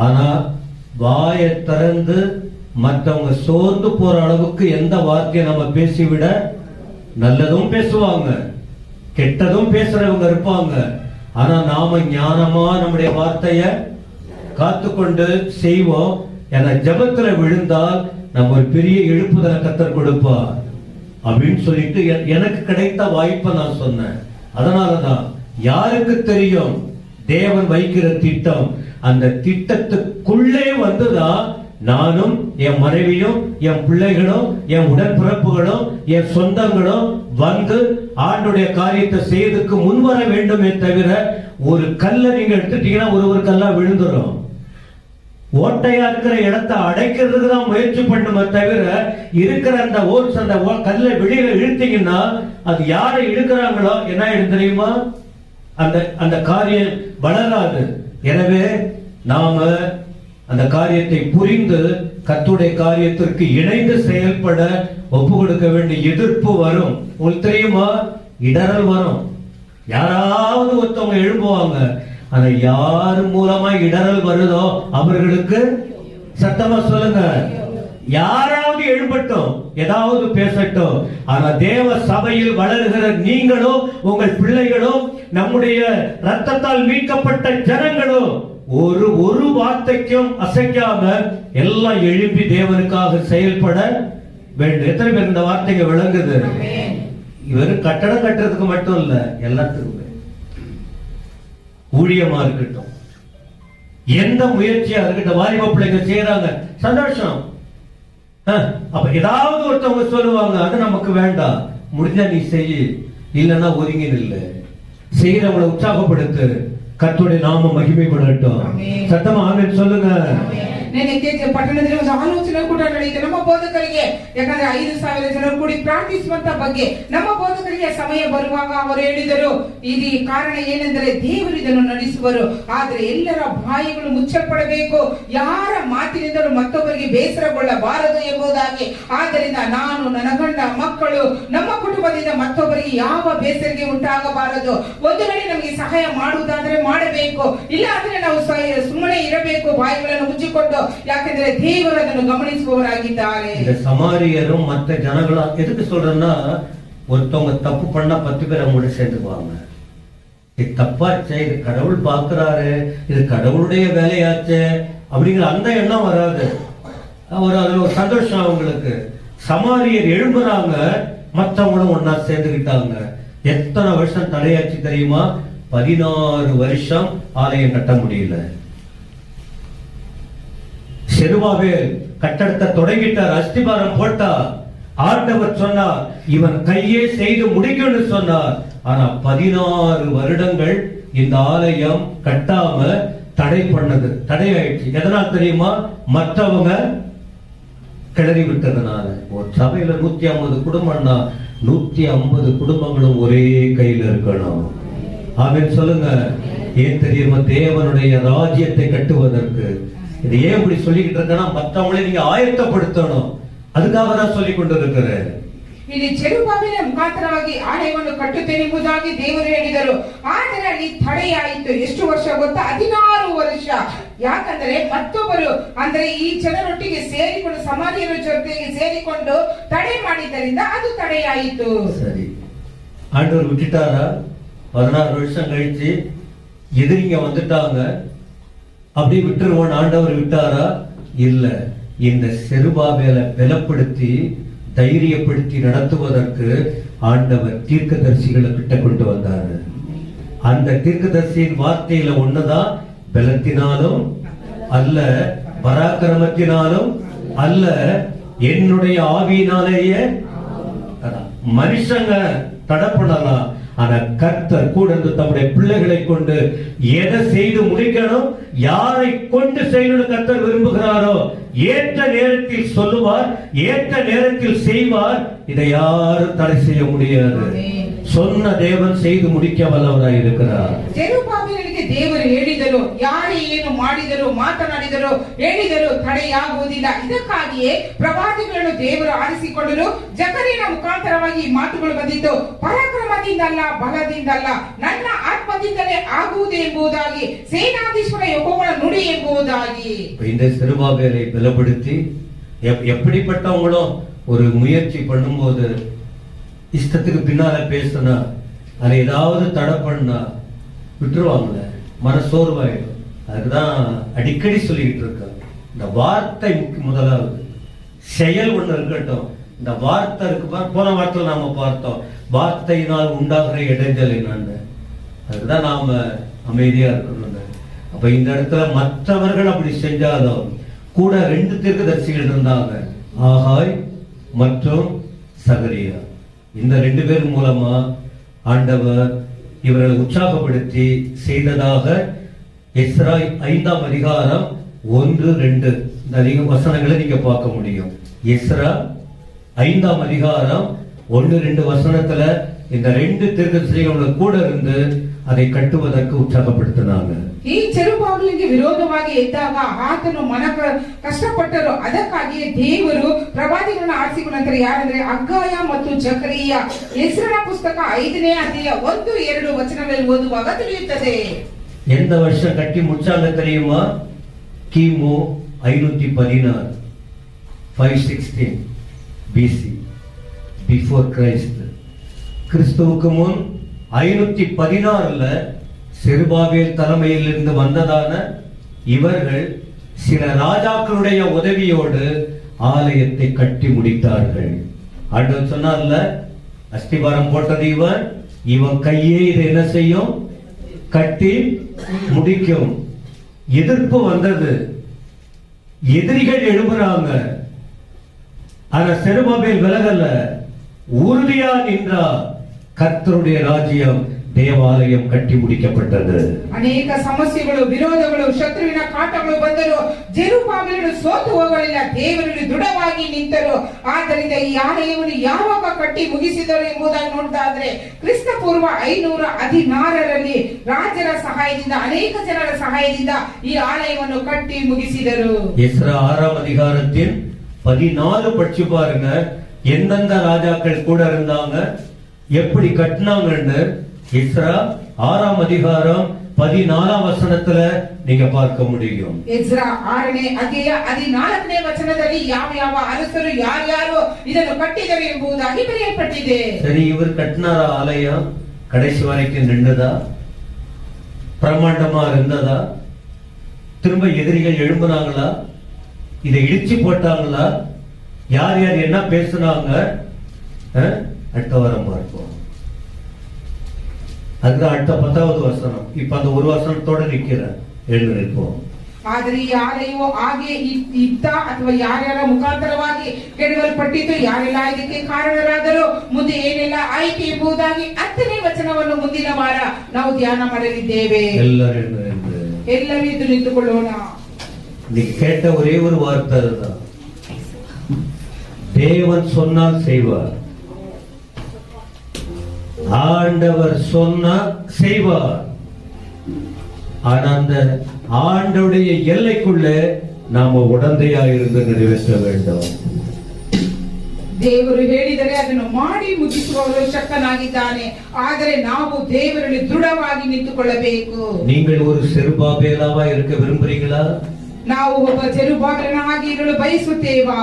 ஆனா வாயை திறந்து மற்றவங்க சோர்ந்து போற அளவுக்கு எந்த வார்த்தையை நம்ம பேசிவிட, நல்லதும் பேசுவாங்க, கெட்டதும் பேசுறவங்க இருப்பாங்க. ஆனா நாம ஞானமா நம்முடைய வார்த்தைய காத்துக்கொண்டு செய்வோம். என ஜபத்துல விழுந்தால் நம்ம ஒரு பெரிய எழுப்புதலை கர்த்தர் கொடுப்பார் அப்படின்னு சொல்லிட்டு எனக்கு கிடைத்த வாய்ப்பை நான் சொன்னேன். அதனாலதான் யாருக்கு தெரியும் தேவன் வைக்கிற திட்டம், அந்த திட்டத்துக்குள்ளே வந்துதான் நானும் என் மனைவியும் என் பிள்ளைகளும் என் உடன்பிறப்புகளும் என் சொந்தங்களும் வந்து ஆண்டுடைய காரியத்தை செய்யறதுக்கு முன்வர வேண்டுமே தவிர, ஒரு கல்லை நீங்க எடுத்துட்டீங்கன்னா ஒரு கல்லா விழுந்துடும். ஓட்டையா இருக்கிற இடத்தை அடைக்கிறதுக்கு தான் முயற்சி பண்ணுமே தவிர, இருக்கிற அந்த ஓட்ஸ் அந்த கல்லை வெளியில இழுத்தீங்கன்னா அது யாரை இழுக்கிறாங்களோ என்ன ஆயிடும் தெரியுமா? அந்த காரியம் வளராது. எனவே நாம அந்த காரியத்தை புரிந்து கர்த்தருடைய காரியத்திற்கு இணைந்து செயல்பட ஒப்பு கொடுக்க வேண்டிய எதிர்ப்பு வரும். உங்களுக்கு தெரியுமா? இடரல் வரும். யாராவது ஒருத்தவங்க எழும்புவாங்க. ஆனா யார் மூலமா இடரல் வருதோ அவர்களுக்கு சத்தமா சொல்லுங்க, யாராவது எழும்பட்டும், ஏதாவது பேசட்டும். ஆனா தேவ சபையில் வளர்கிற நீங்களும் உங்கள் பிள்ளைகளும் நம்முடைய ரத்தத்தால் மீட்கப்பட்ட ஜனங்களும் ஒரு வார்த்தைக்கும் அசைக்காம எல்லாம் எழுப்பி தேவனுக்காக செயல்பட வேண்டும். எத்தனை பேர் இந்த வார்த்தைங்க விளங்குது? இவரு கட்டடம் கட்டுறதுக்கு மட்டும் இல்ல, எல்லாத்துக்குமே ஊழியமா இருக்கட்டும், எந்த முயற்சியா இருக்கட்டும். வாலிப பிள்ளைங்க செய்யறாங்க, சந்தோஷம். அப்ப ஏதாவது ஒருத்தவங்க சொல்லுவாங்க, அது நமக்கு வேண்டாம், முடிஞ்சா நீ செய்ய, இல்லன்னா ஒதுங்கி நில்லு. செய்யறவங்களை உற்சாகப்படுத்து, கர்த்தருடைய நாமம் மகிமைப்படட்டும். சத்தமா ஆமென் சொல்லுங்க. ನೆನಕೆ ಪಟ್ಟಣದಲ್ಲಿ ಒಂದು ಆಲೋಚನೆ ಕೂಡ ನಡೆಯಿತು ನಮ್ಮ ಬೋಧಕರಿಗೆ. ಯಾಕಂದ್ರೆ 5,000 ಜನರು ಕೂಡಿ ಪ್ರಾರ್ಥಿಸುವಂತ ಬಗ್ಗೆ ನಮ್ಮ ಬೋಧಕರಿಗೆ ಸಮಯ ಬರುವಾಗ ಅವರು ಹೇಳಿದರು, ಇದು ಕಾರಣ ಏನೆಂದರೆ ದೇವರು ಇದನ್ನು ನಡೆಸುವರು, ಆದ್ರೆ ಎಲ್ಲರ ಬಾಯಿಗಳು ಮುಚ್ಚಲ್ಪಡಬೇಕು, ಯಾರ ಮಾತಿನಿಂದಲೂ ಮತ್ತೊಬ್ಬರಿಗೆ ಬೇಸರಗೊಳ್ಳಬಾರದು ಎಂಬುದಾಗಿ. ಆದ್ದರಿಂದ ನಾನು, ನನ್ನ ಗಂಡ, ಮಕ್ಕಳು, ನಮ್ಮ ಕುಟುಂಬದಿಂದ ಮತ್ತೊಬ್ಬರಿಗೆ ಯಾವ ಬೇಸರಿಗೆ ಉಂಟಾಗಬಾರದು. ಒಂದು ವೇಳೆ ನಮಗೆ ಸಹಾಯ ಮಾಡುವುದಾದ್ರೆ ಮಾಡಬೇಕು, ಇಲ್ಲ ಅಂದ್ರೆ ನಾವು ಸುಮ್ಮನೆ ಇರಬೇಕು, ಬಾಯಿಗಳನ್ನು ಮುಚ್ಚಿಕೊಂಡು. ಯಾಕಂದ್ರೆ ದೇವರು ಅದನ್ನು ಗಮನಿಸುವವರಾಗಿದ್ದಾರೆ. இந்த சமாரியரும் மற்ற ஜனங்களும் எதுக்கு சொல்றேன்னா, ஒருத்தவங்க தப்பு பண்ணா 10 பேர் அவங்களோட சேர்ந்துக்குவாங்க. இது தப்பாச்சே, இது கடவுள் பாக்குறாரு, இது கடவுளுடைய வேலையாச்சே அப்படிங்கிற அந்த எண்ணம் வராது. அதுல ஒரு சந்தோஷம் அவங்களுக்கு. சமாரியர் எழும்புறாங்க, மற்றவங்களும் ஒன்னா சேர்ந்துக்கிட்டாங்க. எத்தனை வருஷம் தடையாச்சு தெரியுமா? 16 வருஷம் ஆலயம் கட்ட முடியல. செருபாபேல் கட்டடத்தை தொடங்கிட்டார், அஸ்திபாரம் போட்டார். ஆண்டவர் சொன்னார், இவன் கையே செய்து முடிக்கணும்னு சொன்னார். ஆனா 16 வருடங்கள் இந்த ஆலயம் கட்டாம தடையாயிடுச்சு. எதனால் தெரியுமா? மற்றவங்க கிளறி விட்டதுனால. ஒரு சபையில 150 குடும்பம்னா 150 குடும்பங்களும் ஒரே கையில இருக்கணும். ஆமென் சொல்லுங்க. ஏன் தெரியுமா? தேவனுடைய ராஜ்யத்தை கட்டுவதற்கு. இது ஏன் இப்படி சொல்லிக்கிட்டு இருக்கேன்னா, மற்றவங்களை நீங்க ஆயத்தப்படுத்தணும், அதுக்காக தான் சொல்லி கொண்டு இருக்கிறேன். ಇಲ್ಲಿ ಚೆರುಬಾಬೆಲ ಮುಖಾಂತರವಾಗಿ ಆಲಯವನ್ನು ಕಟ್ಟುತ್ತೇನೆಂಬುದಾಗಿ ದೇವರು ಹೇಳಿದರು. ಆದರೆ ಅಲ್ಲಿ ತಡೆಯಾಯಿತು. ಎಷ್ಟು ವರ್ಷ ಗೊತ್ತಾ? 16 ವರ್ಷ. ಯಾಕಂದ್ರೆ ಮತ್ತೊಬ್ಬರು ಅಂದ್ರೆ ಈ ಜನರೊಟ್ಟಿಗೆ ಸೇರಿಕೊಂಡು ಸಮಾಧಿಯರ ಜೊತೆಗೆ ಸೇರಿಕೊಂಡು ತಡೆ ಮಾಡಿದ್ದರಿಂದ ಅದು ತಡೆಯಾಯಿತು. சரி, ஆண்டவர் விட்டுட்டாரா? 16 வருஷம் கழிச்சு எதிரிங்க வந்துட்டாங்க, அப்படி விட்டுருவோம் ஆண்டவர் விட்டாரா? இல்ல. இந்த செருபாபேலை பலப்படுத்தி தைரியப்படுத்தி நடத்துவதற்கு ஆண்டவர் தீர்க்கதரிசிகளை கிட்ட கொண்டு வந்தாரு. அந்த தீர்க்கதரிசியின் வார்த்தையில ஒண்ணுதான், பலத்தினாலும் அல்ல, பராக்கிரமத்தினாலும் அல்ல, என்னுடைய ஆவியினாலேயே. மனுஷங்க தடை பண்ணலாம், ஆனா கர்த்தர் கூட இருந்து தம்முடைய பிள்ளைகளை கொண்டு எதை செய்து முடிக்கணும், யாரை கொண்டு செய்யணும் கர்த்தர் விரும்புகிறாரோ ஏற்ற நேரத்தில் சொல்லுவார், ஏற்ற நேரத்தில் செய்வார். இதை யாரும் தடை செய்ய முடியாது. சொன்ன தேவன் செய்து முடிக்க வல்லவராய் இருக்கிறார். ಜೆರುಬ್ಬಾಬೆಲನಿಗೆ ದೇವರು ಹೇಳಿದರು, ಯಾರು ಏನು ಮಾಡಿದರು ಮಾತನಾಡಿದರು ಹೇಳಿದರು ತಡೆಯಾಗುವುದಿಲ್ಲ. ಇದಕ್ಕಾಗಿಯೇ ಪ್ರವಾದಿಗಳನ್ನು ದೇವರು ಆರಿಸಿಕೊಂಡರು. ಜಕರೀಯನ ಮುಖಾಂತರವಾಗಿ ಈ ಮಾತುಗಳು ಬಂದಿತ್ತು. ಪರಾಕ್ರಮದಿಂದಲ್ಲ, ಬಲದಿಂದಲ್ಲ, ನನ್ನ ಆತ್ಮದಿಂದಲೇ ಆಗುವುದು ಎಂಬುದಾಗಿ, ಸೇನಾಧೀಶ್ವರ ಯೆಹೋವನ ನುಡಿ ಎಂಬುದಾಗಿ. இந்த செருபாபேலை பலப்படுத்தி எப்படிப்பட்டவங்களும் ஒரு முயற்சி பண்ணும்போது இஷ்டத்துக்கு பின்னால பேசினா, அதை ஏதாவது தடை பண்ணா விட்டுருவாங்களே, மனசோர்வாயிடும். அதுதான் அடிக்கடி சொல்லிக்கிட்டு இருக்காங்க. இந்த வார்த்தை முதலாவது, செயல் ஒண்ணு இருக்கட்டும். இந்த வார்த்தை இருக்கு. போன வார்த்தையில நாம பார்த்தோம், வார்த்தையினால் உண்டாகிற இடைஞ்சல் என்னன்னு. அதுதான் நாம அமைதியா இருக்கணும். அப்ப இந்த இடத்துல மற்றவர்கள் அப்படி செஞ்சாலும் கூட 2 தீர்க்கதரிசிகள் இருந்தாங்க, ஆகாய் மற்றும் சகரியா. இந்த 2 பேர் மூலமா ஆண்டவர் இவர்களை உற்சாகப்படுத்தி செய்ததாக எஸ்ரா 5ஆம் அதிகாரம் 1-2 இந்த வசனங்களை நீங்க பார்க்க முடியும். எஸ்ரா 5ஆம் அதிகாரம் 1-2 வசனத்துல இந்த 2 தீர்க்கதரிசிகள் கூட இருந்து அதை கட்டுவதற்கு உற்சாகப்படுத்தினாங்க. ಈ ಚೆರುಬ್ಬಾಬೆಲನಿಗೆ ವಿರೋಧವಾಗಿ ಎದ್ದಾಗ ಆತನು ಮನ ಕಷ್ಟಪಟ್ಟರು. ಅದಕ್ಕಾಗಿಯೇ ದೇವರು ಪ್ರವಾದಿಗಳನ್ನು ಆರಿಸಿಕೊಂಡಂತಾರೆ. ಯಾರಂದ್ರೆ ಅಗ್ಗಾಯ ಮತ್ತು ಜಕರೀಯ. ಎಸ್ರನ ಪುಸ್ತಕ 5ನೇ ಅಧ್ಯಾಯ 1-2 ವಚನಗಳಲ್ಲಿ ಓದುವಾಗ ತಿಳಿಯುತ್ತದೆ. எந்த வருஷம் கட்டி முடிச்சாங்க தெரியுமா? கிமு 516 516 BC, பிஃபோர் கிரைஸ்ட். கிறிஸ்துவுக்கு முன் 516ல செருபாபேல் தலைமையில் இருந்து வந்ததான இவர்கள் சில ராஜாக்களுடைய உதவியோடு ஆலயத்தை கட்டி முடித்தார்கள். ஆண்டவர் சொன்னார்ல, அஸ்திபாரம் போட்டது இவன், இவன் கையே இதை என்ன செய்யும், கட்டி முடிக்கும். எதிர்ப்பு வந்தது, எதிரிகள் எழுப்புறாங்க. ஆனா செருபாபேல் விலகல்ல, உறுதியா நின்றார். கர்த்தருடைய ராஜ்யம், ದೇವಾಲಯ ಕಟ್ಟಿ ಮುಡಿக்கப்பಟ್ಟது. ಅನೇಕ ಸಮಸ್ಯೆಗಳು, ವಿರೋಧಗಳು, ಶತ್ರುವಿನ ಕಾಟಗಳು ಬಂದರು. ಜೆರುಬ್ಬಾಬೆಲನು ಸೋತು ಹೋಗಲಿಲ್ಲ, ದೇವರಲ್ಲಿ ದೃಢವಾಗಿ ನಿಂತರು. ಆದ್ದರಿಂದ ಈ ಆಲಯವನ್ನು ಯಾವಾಗ ಕಟ್ಟಿ ಮುಗಿಸಿದರು ಎಂಬುದಾಗಿ ನೋಡಿದಾದ್ರೆ ಕ್ರಿಸ್ತ ಪೂರ್ವ 516ರಲ್ಲಿ ರಾಜರ ಸಹಾಯದಿಂದ, ಅನೇಕ ಜನರ ಸಹಾಯದಿಂದ ಈ ಆಲಯವನ್ನು ಕಟ್ಟಿ ಮುಗಿಸಿದರು. எஸ்ரா 6ஆம் அதிகாரத்தில் 14 படிச்சு பாருங்க, எந்தெந்த ராஜாக்கள் கூட இருந்தாங்க, எப்படி கட்டினாங்கன்னு. எஸ்ரா 6ஆம் அதிகாரம் 14ஆம் வசனத்துல நீங்க பார்க்க முடியும். ಎಜ್ರಾ 6ನೇ ಅಧ್ಯಾಯ 14ನೇ ವಚನದಲ್ಲಿ ಯಾವ ಯಾವ ಅರಸರು ಯಾರ್ಯಾರು ಇದನ್ನು ಕಟ್ಟಿದರು ಎಂಬುದಾಗಿ ಬರೆಯಲ್ಪಟ್ಟಿದೆ. சரி, இவர் கட்டினார ஆலயம் கடைசி வரைக்கும் நின்றதா? பிரமாண்டமா இருந்ததா? திரும்ப எதிரிகள் எழும்புனாங்களா? இதை இடிச்சு போட்டாங்களா? யார் யார் என்ன பேசுனாங்க? அடுத்த வாரம் பார்ப்போம். அதுதான் அடுத்த 10வது வசனம். இப்ப அந்த ஒரு வசனத்தோட நிக்கிறேன், எழுந்திருப்போம். ಆದರೆ ಈ ಆಲಯವು ಹಾಗೆ ಇದ್ದ ಅಥವಾ ಯಾರ್ಯಾರ ಮುಖಾಂತರವಾಗಿ ಕೆಡವಲ್ಪಟ್ಟಿದ್ದು, ಯಾರೆಲ್ಲ ಇದಕ್ಕೆ ಕಾರಣರಾದರು, ಮುಂದೆ ಏನೆಲ್ಲ ಆಯ್ತು ಎಂಬುದಾಗಿ 10ನೇ ವಚನವನ್ನು ಮುಂದಿನ ವಾರ ನಾವು ಧ್ಯಾನ ಮಾಡಲಿದ್ದೇವೆ. ಎಲ್ಲರೂ ಎದ್ದು ನಿಂತುಕೊಳ್ಳೋಣ. நீ கேட்ட ஒரே ஒரு வார்த்தை தான், தேவன் சொன்னால் செய்வார். ஆண்டவர் சொன்னா செய்வார். ஆனா அந்த ஆண்டவருடைய எல்லைக்குள்ள நாம உடந்தையா இருந்து நிறைவேற்ற வேண்டும். ದೇವರು ಹೇಳಿದರೆ ಅದನ್ನು ಮಾಡಿ ಮುಗಿಸುವವರು ಶಕ್ತನಾಗಿದ್ದಾನೆ. ಆದರೆ ನಾವು ದೇವರಲ್ಲಿ ದೃಢವಾಗಿ ನಿಂತುಕೊಳ್ಳಬೇಕು. நீங்கள் ஒரு செருபாபேலாவா இருக்க விரும்புறீங்களா? ನಾವು ಒಬ್ಬ ಜೆರುಬ್ಬಾಬೆಲನಾಗಿ ಇರಲು ಬಯಸುತ್ತೇವಾ?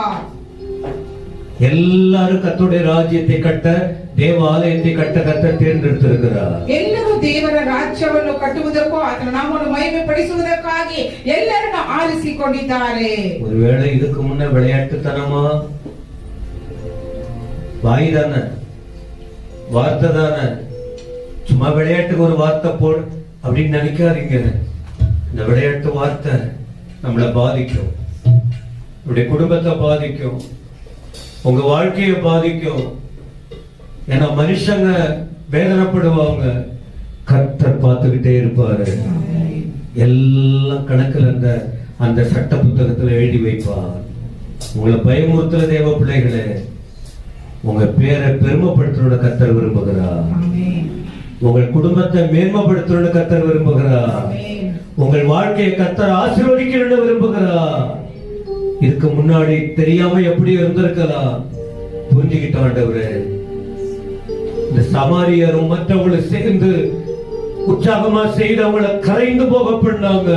எல்லாரும் கர்த்தருடைய ராஜ்யத்தை கட்ட, தேவாலயத்தை கட்ட கர்த்தர் தேர்ந்தெடுத்திருக்கிறார். ಎಲ್ಲರೂ ದೇವರ ರಾಜ್ಯವನ್ನು ಕಟ್ಟುವುದಕ್ಕೂ ಆತನ ನಾಮವನ್ನು ಮಹಿಮೆ ಪಡಿಸುವುದಕ್ಕಾಗಿ ಎಲ್ಲರನ್ನು ಆರಿಸಿಕೊಂಡಿದ್ದಾರೆ. ஒருவேளை இதுக்கு முன்ன விளையாட்டுத்தனமா, வாய் தானே, வார்த்தை தானே, சும்மா விளையாட்டுக்கு ஒரு வார்த்தை போடு அப்படின்னு நினைக்காதீங்க. இந்த விளையாட்டு வார்த்தை நம்மளை பாதிக்கும், நம்முடைய குடும்பத்தை பாதிக்கும், உங்க வாழ்க்கையை பாதிக்கும். ஏன்னா மனுஷங்க வேதனைப்படுவாங்க, கர்த்தர் பார்த்துக்கிட்டே இருப்பாரு. எல்லாம் கணக்குல அந்த சட்ட புத்தகத்துல எழுதி வைப்பார். உங்களை பயமுறுத்துற தேவ பிள்ளைகளே, உங்க பேரை பெருமைப்படுத்தணும்னு கர்த்தர் விரும்புகிறார். உங்கள் குடும்பத்தை மேன்மைப்படுத்தணும்னு கர்த்தர் விரும்புகிறார். உங்கள் வாழ்க்கையை கர்த்தர் ஆசீர்வதிக்கணும்னு விரும்புகிறார். இதுக்கு முன்னாடி தெரியாம எப்படி இருந்திருக்கலாம், புரிஞ்சுக்கிட்ட ஆண்டவரே. இந்த சமாரியரும் மற்றவங்களை சேர்ந்து உற்சாகமா செய்து அவங்களை கரைந்து போக பண்ணாங்க.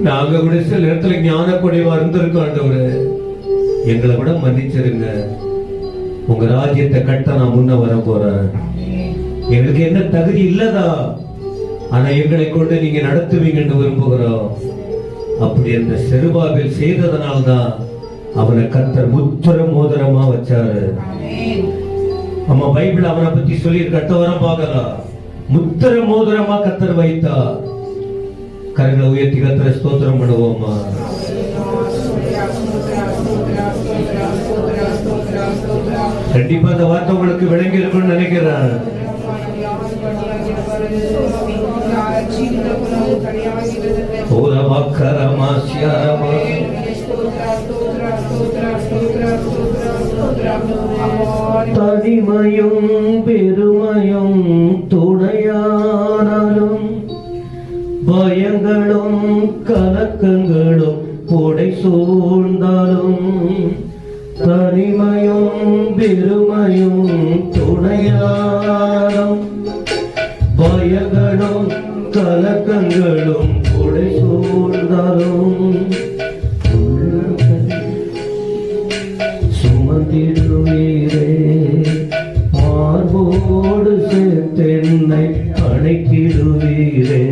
நாங்க கூட சில நேரத்துல ஞான குறைவா இருந்திருக்கோம் ஆண்டவரே, எங்களை கூட மன்னிச்சிருங்க. உங்க ராஜ்யத்தை கட்ட நான் முன்ன வர போறேன். எங்களுக்கு என்ன தகுதி இல்லதா, ஆனா எங்களை கொண்டு நீங்க நடத்துவீங்கன்னு விரும்புகிறோம். அப்படி அந்த செருபாபேல் செய்ததனால்தான் அவனை கர்த்தர் முத்திர மோதிரமா வச்சாரு. நம்ம பைபிள் அவனை பத்தி சொல்லி கட்ட வர பார்க்கலாம். முத்திர மோதிரமா கர்த்தர் வைத்தா. கரங்களை உயர்த்தி கர்த்தரை ஸ்தோத்திரம் பண்ணுவோமா? கண்டிப்பா அந்த வார்த்தை உங்களுக்கு விளங்கி இருக்கும்னு நினைக்கிறேன். தனிமையும் பெருமையும் துணையானாலும், பயங்களும் கலக்கங்களும் கொடை சூழ்ந்தாலும், தனிமையும் பெருமையும் துணையானாலும், பயங்களும் கலக்கங்களும் கொடை சூழ்ந்தாலும், சுமந்திடுவீரே மார்போடு சேர்த்தென்னை அணைக்கிடுவீரே,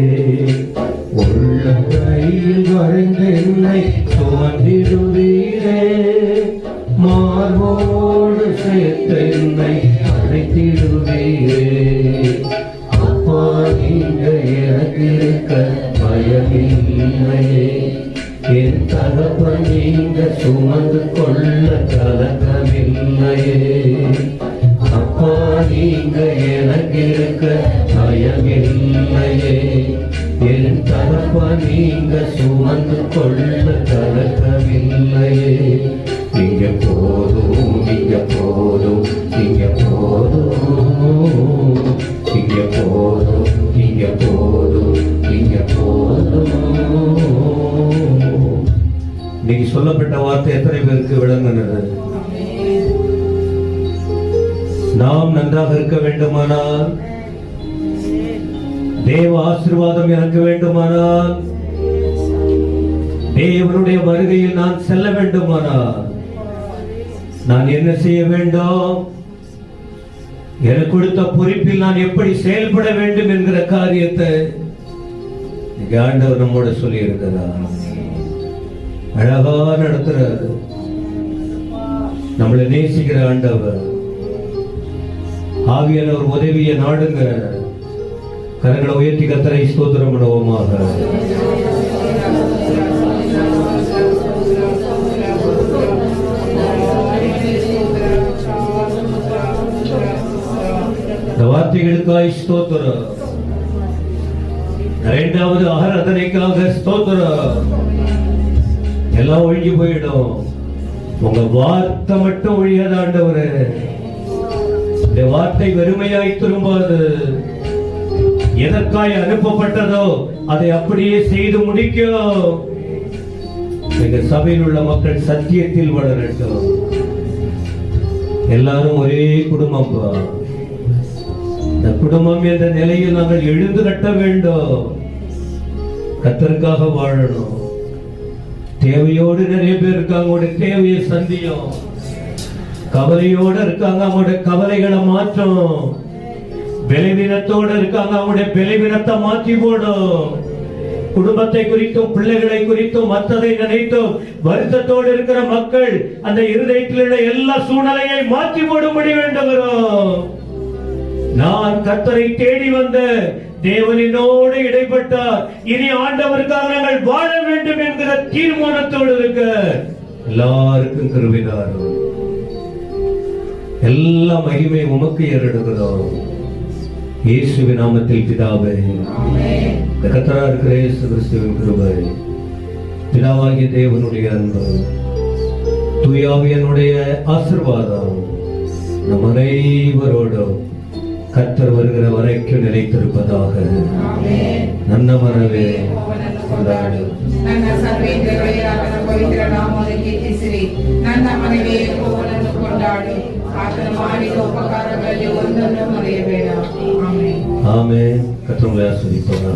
உள்ள கையில் வரைந்தென்னை சுமந்திடுவீரே, மார்போடு சேர்த்தென்னை அணைத்திடுவீரே. அப்பா நீங்க எனக்கு இருக்க பயமில்லையே, என் தகப்பன் நீங்க சுமந்து கொள்ள கலக்கமில்லையே. அப்பா நீங்க எனக்கு இருக்க பயமில்லையே, என் தகப்பன் நீங்க சுமந்து கொள்ள கலக்கமில்லையே. நீங்க போதும், நீங்க போதும், நீங்க போதும், நீங்க போதும், நீங்க போதும், நீங்க போதும். நீங்க சொல்லப்பட்ட வார்த்தை எத்தனை பேருக்கு விளங்குகிறது? நாம் நன்றாக இருக்க வேண்டுமானால், தேவ ஆசீர்வாதம் எனக்கு வேண்டுமானால், தேவனுடைய வருகையில் நான் செல்ல வேண்டுமானால் நான் என்ன செய்ய வேண்டும்? எனக்கு கொடுத்த பொறுப்பில் நான் எப்படி செயல்பட வேண்டும் என்கிற காரியத்தை ஆண்டவர் நம்மோட சொல்லி இருக்கிறார். அழகா நடத்துறாரு. நம்மளை நேசிக்கிற ஆண்டவர். ஆவியானவர் உதவியை நாடுங்க. கரங்களை உயர்த்தி கர்த்தரை ஸ்தோத்திரம் பண்ணுவோமாக. இந்த வார்த்தைகளுக்காய் ஸ்தோத்திரம். இரண்டாவது ஆராதனைக்காக ஸ்தோத்திரம். எல்லாம் ஒழிஞ்சு போயிடும். உங்க வார்த்தை மட்டும் ஒழியாத ஆண்டவரே. இந்த வார்த்தை வெறுமையாய் திரும்பாது. எதற்காய் அனுப்பப்பட்டதோ அதை அப்படியே செய்து முடிக்கும். எங்க சபையில் உள்ள மக்கள் சத்தியத்தில் வளரட்டும். எல்லாரும் ஒரே குடும்பம். இந்த குடும்பம் என்ற நிலையில் நாங்கள் எழுந்து கட்ட வேண்டும். கர்த்தருக்காக வாழணும். தேவையோடு நிறைய பேர் இருக்காங்க, அவங்களுடைய தேவையை சந்தியும். கவலையோடு இருக்காங்க, அவங்களுடைய கவலைகளை மாற்றும். பலவீனத்தோடு இருக்காங்க, அவங்களுடைய பலவீனத்தை மாற்றி போடும். குடும்பத்தை குறித்தும் பிள்ளைகளை குறித்தும் மற்றதை நினைத்தும் வருத்தத்தோடு இருக்கிற மக்கள் அந்த இருதயத்தில் உள்ள எல்லா சூழ்நிலையை மாற்றி போடும்படி வேண்டுகிறோம். நான் கர்த்தரை தேடி வந்த தேவனினோடு இடைப்பட்டார், இனி ஆண்டவருக்காக நாங்கள் வாழ வேண்டும் என்கிற தீர்மானத்தோடு இருக்க எல்லாருக்கும் கிருபைதாரும். எல்லா மகிமை உமக்கு ஏறெடுக்கிறோம். இயேசுவின் நாமத்தில் பிதாவே. கர்த்தரா இருக்கிற இயேசு கிறிஸ்துவின் கிருபை, பிதாவாகிய தேவனுடைய அன்பு, தூயாவியனுடைய ஆசீர்வாதம் நம் அனைவரோடும் கர்த்தர் வருகிற வரைக்கும் நிலைத்திருப்பதாக. ನನ್ನ ಮನವೇ ಕೊಂಡಾಡು. ನನ್ನ ಸರ್ವೇಂದ್ರಿಯಗಳೇ ಆತನ ಪವಿತ್ರ ನಾಮವನ್ನು ಕೀರ್ತಿಸಿರಿ. ನನ್ನ ಮನವೇ ಯೆಹೋವನನ್ನು ಕೊಂಡಾಡು. ಆತನ ಮಾಡಿದ ಉಪಕಾರಗಳಲ್ಲಿ ಒಂದನ್ನು ಮರೆಯಬೇಡ. ಆಮೆನ್. ಆಮೆನ್. ಕರ್ತನೇ ಆಶೀರ್ವದಿಸೋಣ.